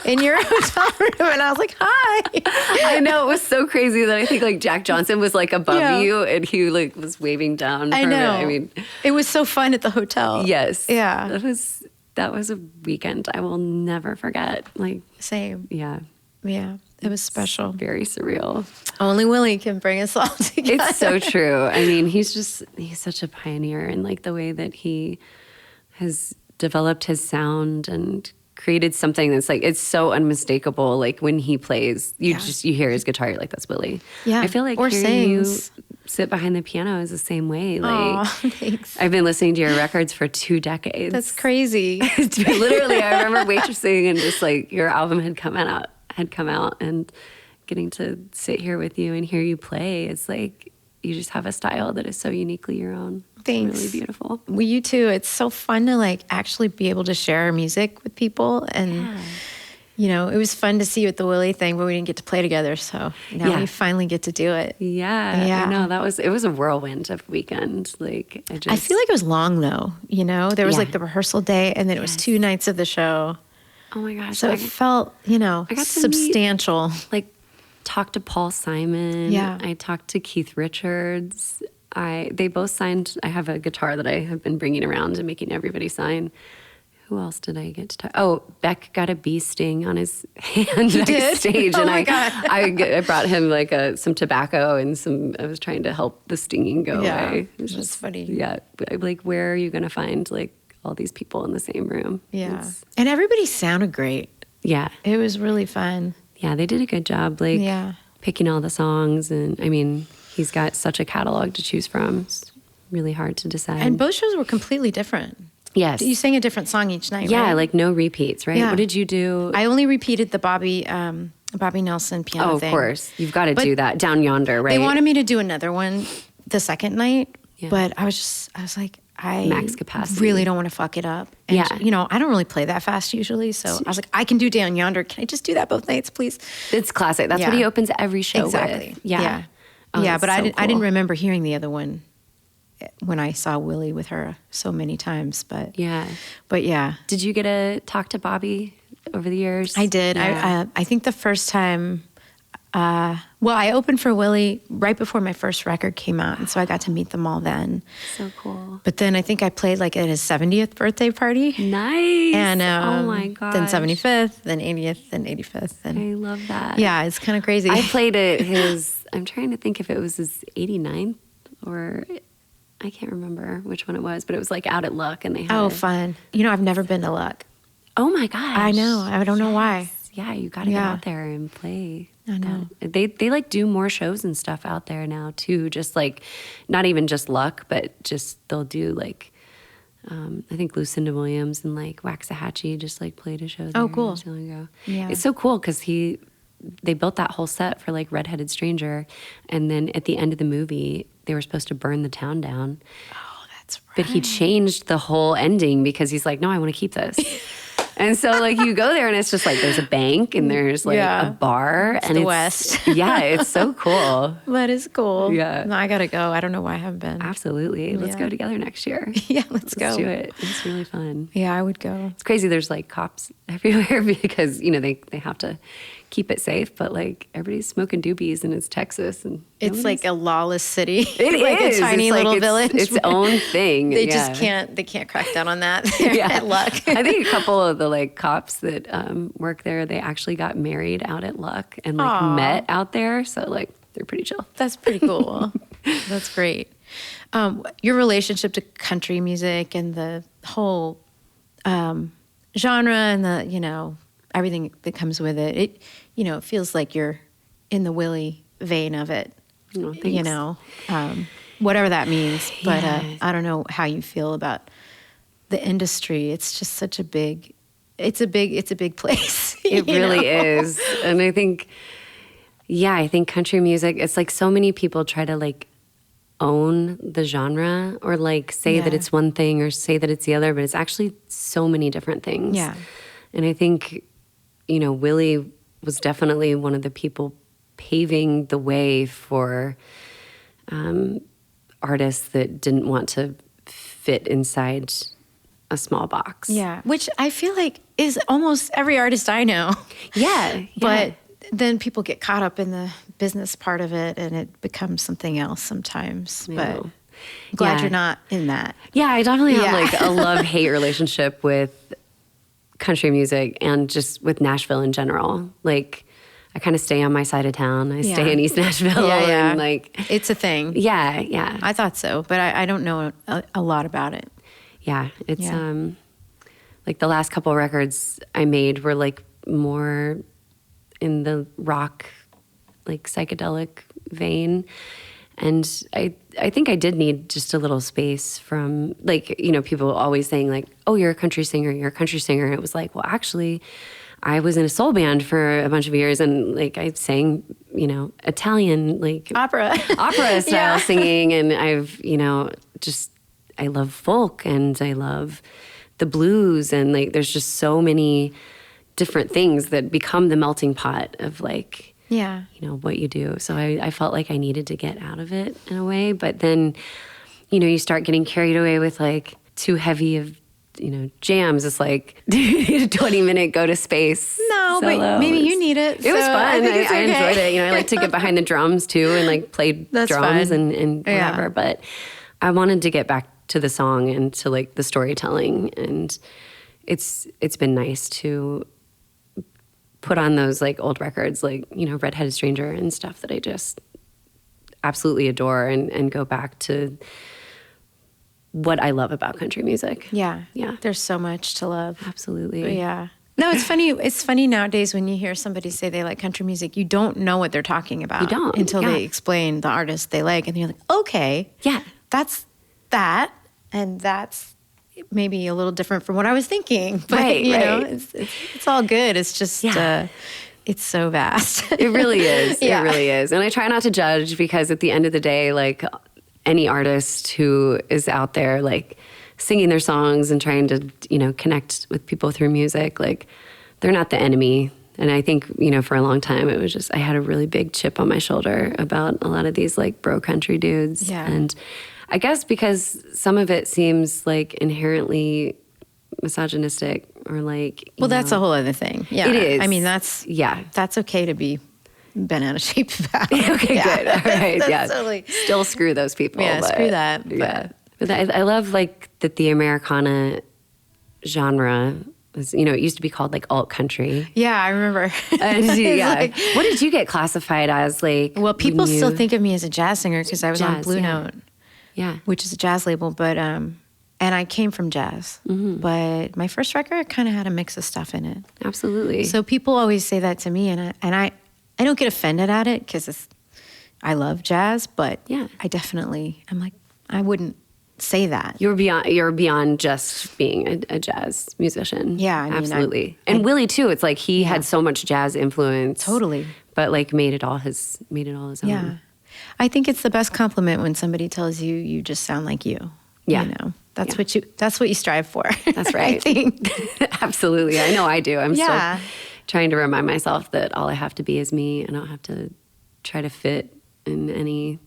in your hotel room, and I was like, "Hi." I know, it was so crazy that I think like Jack Johnson was like above Yeah. you and he like was waving down. I from know. It. I mean, it was so fun at the hotel. yes. Yeah. That was a weekend I will never forget. Like, Same. yeah, Yeah. It was special. very surreal. Only Willie can bring us all together. It's so true. I mean, he's such a pioneer in like the way that he has developed his sound and created something that's like, it's so unmistakable. Like when he plays, you hear his guitar, you're like, that's Willie. Yeah. I feel like Or hearing sings. you sit behind the piano is the same way. Like, Aw, thanks. I've been listening to your records for 2 decades. That's crazy. Literally, I remember waitressing and just like your album had come out and getting to sit here with you and hear you play. It's like you just have a style that is so uniquely your own. Thanks. It's really beautiful. Well, you too. It's so fun to like actually be able to share our music with people. And, you know, it was fun to see you at the Willie thing, but we didn't get to play together. So now Yeah. we finally get to do it. Yeah, Yeah. I know. It was a whirlwind of weekend. Like I feel like it was long though, you know? There was Yeah. like the rehearsal day, and then it was 2 nights of the show. oh my gosh. So I it felt, you know, I got to substantial. like talked to Paul Simon. Yeah. I talked to Keith Richards. They both signed. I have a guitar that I have been bringing around and making everybody sign. Who else did I get to talk? Oh, Beck got a bee sting on his hand did? backstage, Oh and my God. I brought him like some tobacco and some. I was trying to help the stinging go Yeah, away. It was that's funny. Yeah, like where are you going to find like all these people in the same room? Yeah. It's- And everybody sounded great. yeah, It was really fun. yeah. They did a good job. Like Yeah. picking all the songs, and I mean, he's got such a catalog to choose from. It's really hard to decide. And both shows were completely different. yes, You sang a different song each night, yeah, right? like no repeats, right? Yeah. What did you do? I only repeated the Bobby Nelson piano Oh, thing. of course. You've got to But do that. Down Yonder, right? They wanted me to do another one the second night, Yeah. but I was like, I Max capacity. really don't want to fuck it up. And, Yeah. you know, I don't really play that fast usually. So I was like, I can do Down Yonder. Can I just do that both nights, please? It's classic. That's what Yeah. he opens every show Exactly. with. Yeah. Oh, yeah, that's but I so didn't cool. remember hearing the other one when I saw Willie with her so many times. But Yeah. yeah. Did you get to talk to Bobby over the years? I did. Yeah. I think the first time, I opened for Willie right before my first record came out, and so I got to meet them all then. So cool. But then I think I played like at his 70th birthday party, Nice. and oh my god. then 75th, then 80th, then 85th, I and love that. yeah, it's kind of crazy. I played at his. I'm trying to think if it was his 89th or I can't remember which one it was, but it was like out at Luck, and they had Fun. You know, I've never been to Luck. Oh my gosh. I know. I don't know why. Yeah, you got to get out there and play. I know. They like do more shows and stuff out there now too. Just like, not even just Luck, but just they'll do like, I think Lucinda Williams and like Waxahachie just like played a show there Oh, cool. not so long ago. Yeah. It's so cool because they built that whole set for like Red-Headed Stranger, and then at the end of the movie, they were supposed to burn the town down. Oh, that's right. But he changed the whole ending because he's like, no, I want to keep this. And so like you go there and it's just like there's a bank and there's like a bar. And the West. Yeah, it's so cool. That is cool. Yeah. No, I got to go. I don't know why I haven't been. Absolutely. Let's Yeah. go together next year. Yeah, let's go. Let's do it. It's really fun. Yeah, I would go. It's crazy. There's like cops everywhere because, they have to keep it safe, but like everybody's smoking doobies and it's Texas and It's like a lawless city. It like is. a tiny It's like little village. Its own thing. They Yeah. just can't crack down on that. They're at Luck. I think a couple of the like cops that work there, they actually got married out at Luck and like met out there. So like they're pretty chill. That's pretty cool. That's great. Your relationship to country music and the whole genre and the, everything that comes with it, it feels like you're in the Willie vein of it, Oh, thanks. whatever that means. But Yeah. I don't know how you feel about the industry. It's just such a big, it's a big place. It you really know? is. And I think country music, it's like so many people try to like own the genre or like say that Yeah. it's one thing or say that it's the other, but it's actually so many different things. Yeah. And I think, Willie was definitely one of the people paving the way for artists that didn't want to fit inside a small box. Yeah, which I feel like is almost every artist I know. Yeah. But then people get caught up in the business part of it and it becomes something else sometimes. I But know. I'm glad Yeah. you're not in that. Yeah, I definitely have Yeah. like a love-hate relationship with country music and just with Nashville in general. Like, I kind of stay on my side of town. I stay Yeah. in East Nashville. Yeah. And like, It's a thing. yeah. I thought so, but I don't know a lot about it. Yeah, it's Yeah. like the last couple records I made were like more in the rock, like psychedelic vein. And I think I did need just a little space from like, people always saying like, oh, you're a country singer. And it was like, well, actually, I was in a soul band for a bunch of years and like I sang, Italian, like Opera. opera style Yeah. singing. And I've, I love folk and I love the blues. And like, there's just so many different things that become the melting pot of like, Yeah. what you do. So I felt like I needed to get out of it in a way. But then, you start getting carried away with like too heavy of, jams. It's like 20-minute go to space. No, solo. but maybe you need it. It was so fun. I think it's I okay. enjoyed it. I like to get behind the drums too and like play That's drums fun. and Yeah. whatever. But I wanted to get back to the song and to like the storytelling. And it's been nice to put on those like old records, like, Red-Headed Stranger and stuff that I just absolutely adore and go back to what I love about country music. Yeah. Yeah. There's so much to love. Absolutely. Yeah. No, it's funny. It's funny nowadays when you hear somebody say they like country music, you don't know what they're talking about. You don't, until yeah. they explain the artist they like, and you're like, okay, Yeah. that's that, and that's maybe a little different from what I was thinking. But Right, you know, right. it's all good. It's just it's so vast. It really is. Yeah. It really is. And I try not to judge because at the end of the day, like any artist who is out there, like singing their songs and trying to, connect with people through music, like they're not the enemy. And I think, for a long time, it was just, I had a really big chip on my shoulder about a lot of these like bro country dudes. Yeah. And I guess because some of it seems like inherently misogynistic or like, Well, that's a whole other thing. Yeah. It is. I mean, that's okay to be bent out of shape about. Okay, Yeah. good. All right, That's yeah. totally- Still screw those people. Yeah, but, screw that, Yeah. But I love like that the Americana genre was, it used to be called like alt country. Yeah, I remember. And, It's yeah. like- What did you get classified as? Like, well, people when still you- think of me as a jazz singer because I was on Jazz, Blue yeah. Note. Yeah. which is a jazz label, but and I came from jazz, but my first record kind of had a mix of stuff in it. Absolutely. So people always say that to me, and I don't get offended at it because I love jazz, but Yeah. I'm like, I wouldn't say that. You're beyond just being a jazz musician. Yeah, I mean, absolutely. And Willie too. It's like he had so much jazz influence. Totally. But like made it all his own. Yeah. I think it's the best compliment when somebody tells you you just sound like you. Yeah. You know, that's what you strive for. That's right. I think. Absolutely. I know I do. I'm Yeah. still trying to remind myself that all I have to be is me. I don't have to try to fit in any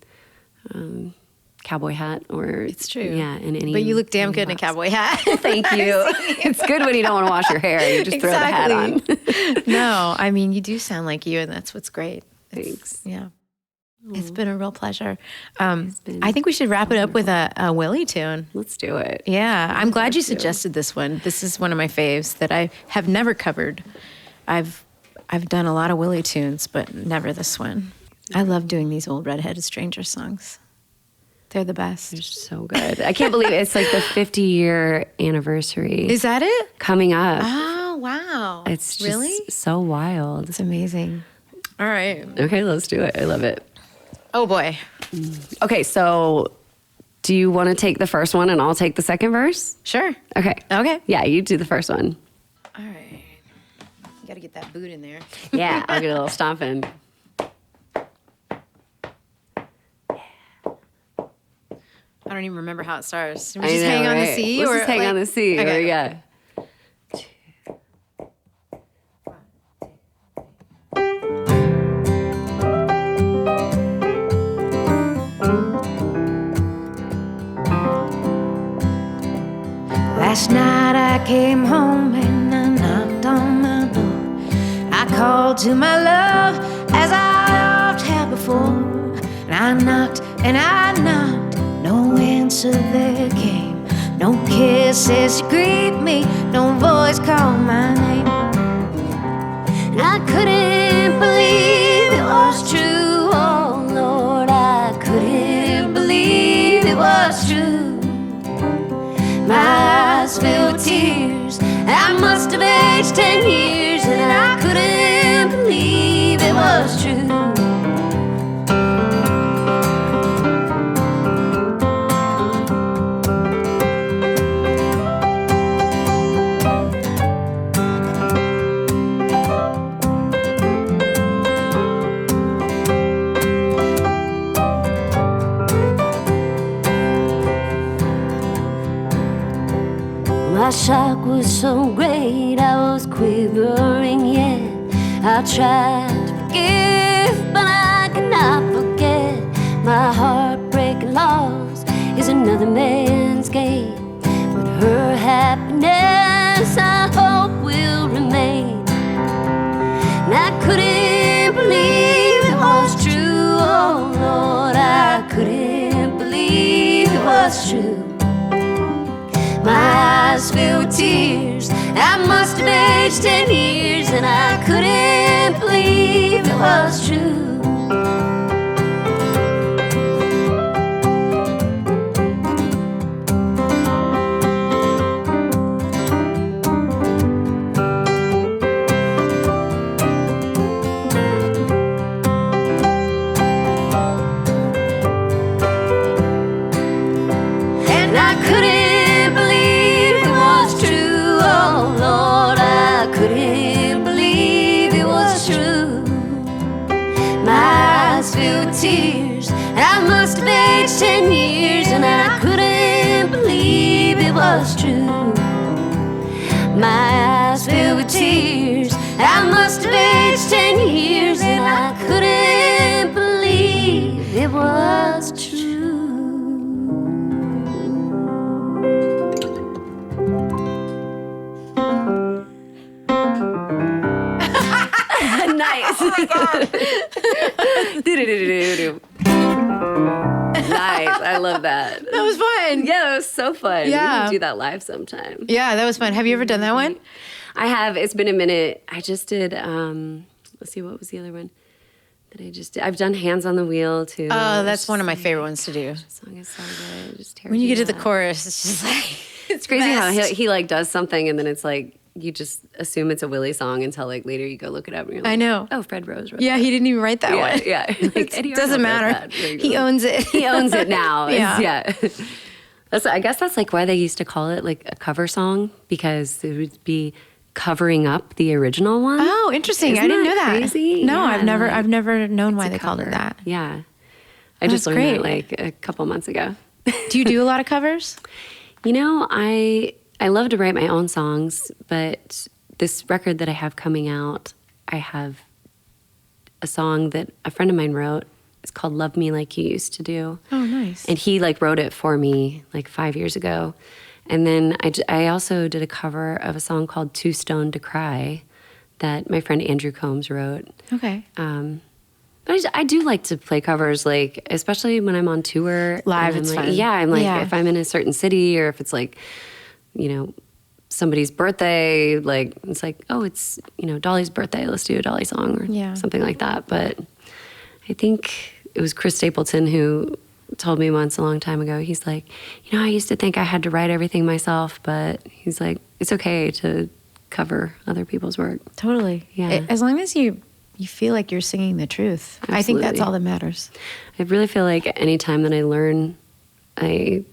cowboy hat or It's true. Yeah, in any. But you look damn good in a cowboy hat. Thank you. It's good when you don't want to wash your hair. You just throw the hat on. No, I mean, you do sound like you, and that's what's great. Thanks. Yeah. It's been a real pleasure. I think we should wrap it up with a Willie tune. Let's do it. Yeah, I'm glad you suggested this one. This is one of my faves that I have never covered. I've done a lot of Willie tunes, but never this one. I love doing these old redheaded stranger songs. They're the best. They're so good. I can't believe it's like the 50-year anniversary. Is that it? Coming up? Oh, wow. It's just really so wild. It's amazing. All right. Okay, let's do it. I love it. Oh, boy. Okay, so do you want to take the first one and I'll take the second verse? Sure. Okay. Okay. Yeah, you do the first one. All right. You got to get that boot in there. Yeah, I'll get a little stomping. I don't even remember how it starts. We I just know, hang on the right? C? Let's or just hang like- on the C. Okay. Yeah. Last night I came home and I knocked on my door. I called to my love as I oft have before. And I knocked and I knocked, no answer there came. No kisses to greet me, no voice called my name. And I couldn't believe it was true, oh Lord, I couldn't believe it was true. My eyes filled with tears, I must have aged 10 years, and I couldn't believe it was true. My shock was so great, I was quivering yet. I tried to forgive, but I cannot forget. My heartbreaking loss is another man's gain, but her happiness I hope will remain. And I couldn't believe it was true, oh Lord, I couldn't believe it was true. My eyes filled with tears, I must have aged 10 years, and I couldn't believe it was true. And I couldn't believe it was true, oh Lord, I couldn't believe it was true. My eyes filled with tears, I must have aged 10 years, and I couldn't believe it was true. My eyes filled with tears, I must have aged 10 years, and I couldn't believe it was true. Nice. Oh my God. Nice. I love that. That was fun. Yeah, that was so fun. Yeah. We can do that live sometime. Yeah, that was fun. Have you ever done that one? I have. It's been a minute. I just did, let's see, what was the other one? I've done Hands on the Wheel too. Oh, that's one of my favorite ones to do. The song is so good. It just tears When you me get to the up. chorus, it's just like It's crazy how he like does something and then it's like you just assume it's a Willie song until like later you go look it up and you're like, I know. Oh, Fred Rose wrote yeah, that. he didn't even write that Yeah, one. yeah. Like, Eddie It doesn't Arnold wrote matter. that. Like, He owns it. He owns it now. Yeah. Yeah. I guess that's like why they used to call it like a cover song because it would be covering up the original one. Oh, interesting. Isn't I didn't that know that. crazy? No, Yeah, I've never known why it's a they called it cover. that. Yeah. I That's just learned that great. like a couple months ago. Do you do a lot of covers? You know, I love to write my own songs, but this record that I have coming out, I have a song that a friend of mine wrote. It's called Love Me Like You Used to Do. Oh, nice. And he like wrote it for me like 5 years ago. And then I also did a cover of a song called Too Stoned to Cry that my friend Andrew Combs wrote. Okay. But I do like to play covers, like especially when I'm on tour. Live, and it's I'm like, fun. yeah, I'm like Yeah. if I'm in a certain city or if it's like, you know, somebody's birthday, like it's like, oh, it's, you know, Dolly's birthday, let's do a Dolly song or Yeah. something like that. But I think it was Chris Stapleton who told me once a long time ago, he's like, you know, I used to think I had to write everything myself, but he's like, it's okay to cover other people's work. Totally. Yeah. As long as you feel like you're singing the truth. I think that's Absolutely. all that matters. I really feel like any time that I learn a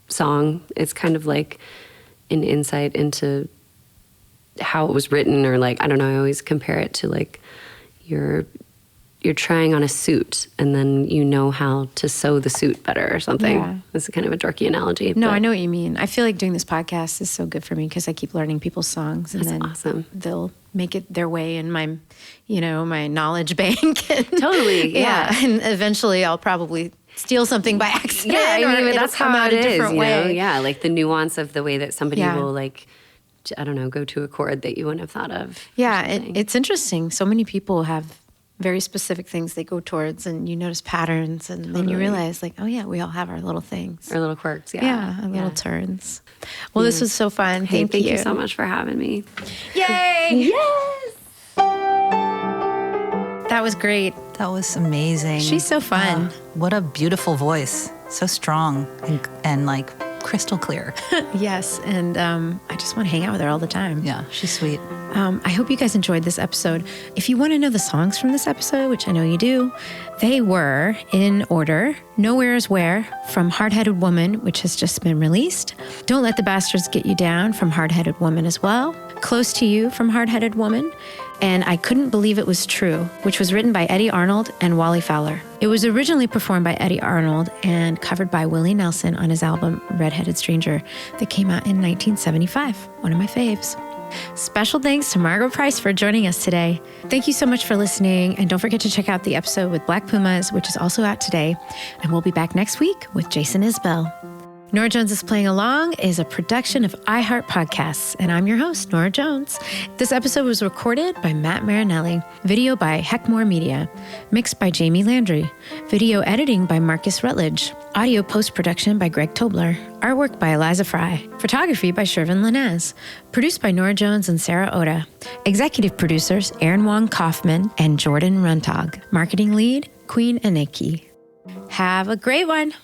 song, it's kind of like an insight into how it was written, or like, I don't know, I always compare it to like you're trying on a suit and then you know how to sew the suit better or something. Yeah. It's kind of a dorky analogy. No, but I know what you mean. I feel like doing this podcast is so good for me because I keep learning people's songs and That's then awesome. they'll make it their way in my, you know, my knowledge bank. And, Totally, yeah. And eventually I'll probably steal something by accident. Yeah, I or mean, it'll that's come how out it a is, different you know? way. Yeah, like the nuance of the way that somebody Yeah. will like, I don't know, go to a chord that you wouldn't have thought of. or Yeah, something. it's interesting. So many people have very specific things they go towards, and you notice patterns, and then you realize, like, oh yeah, we all have our little things. Our little quirks, yeah. Yeah, our little turns. Well, this was so fun. Hey, Thank you. you so much for having me. Yay! Yes! That was great. That was amazing. She's so fun. What a beautiful voice. So strong and like crystal clear. Yes, and I just want to hang out with her all the time. Yeah, she's sweet. I hope you guys enjoyed this episode. If you want to know the songs from this episode, which I know you do, they were in order: Nowhere Is Where from Hard-Headed Woman, which has just been released; Don't Let the Bastards Get You Down from Hard-Headed Woman as well; Close to You from Hard-Headed Woman; and I Couldn't Believe It Was True, which was written by Eddie Arnold and Wally Fowler. It was originally performed by Eddie Arnold and covered by Willie Nelson on his album Red-Headed Stranger that came out in 1975, one of my faves. Special thanks to Margo Price for joining us today. Thank you so much for listening, and don't forget to check out the episode with Black Pumas, which is also out today, and we'll be back next week with Jason Isbell. Norah Jones is Playing Along is a production of iHeart Podcasts, and I'm your host, Norah Jones. This episode was recorded by Matt Marinelli, video by Heckmore Media, mixed by Jamie Landry, video editing by Marcus Rutledge, audio post-production by Greg Tobler, artwork by Eliza Fry, photography by Shervin Linez, produced by Norah Jones and Sarah Oda, executive producers Aaron Wong Kaufman and Jordan Runtag, marketing lead Queen Aniki. Have a great one.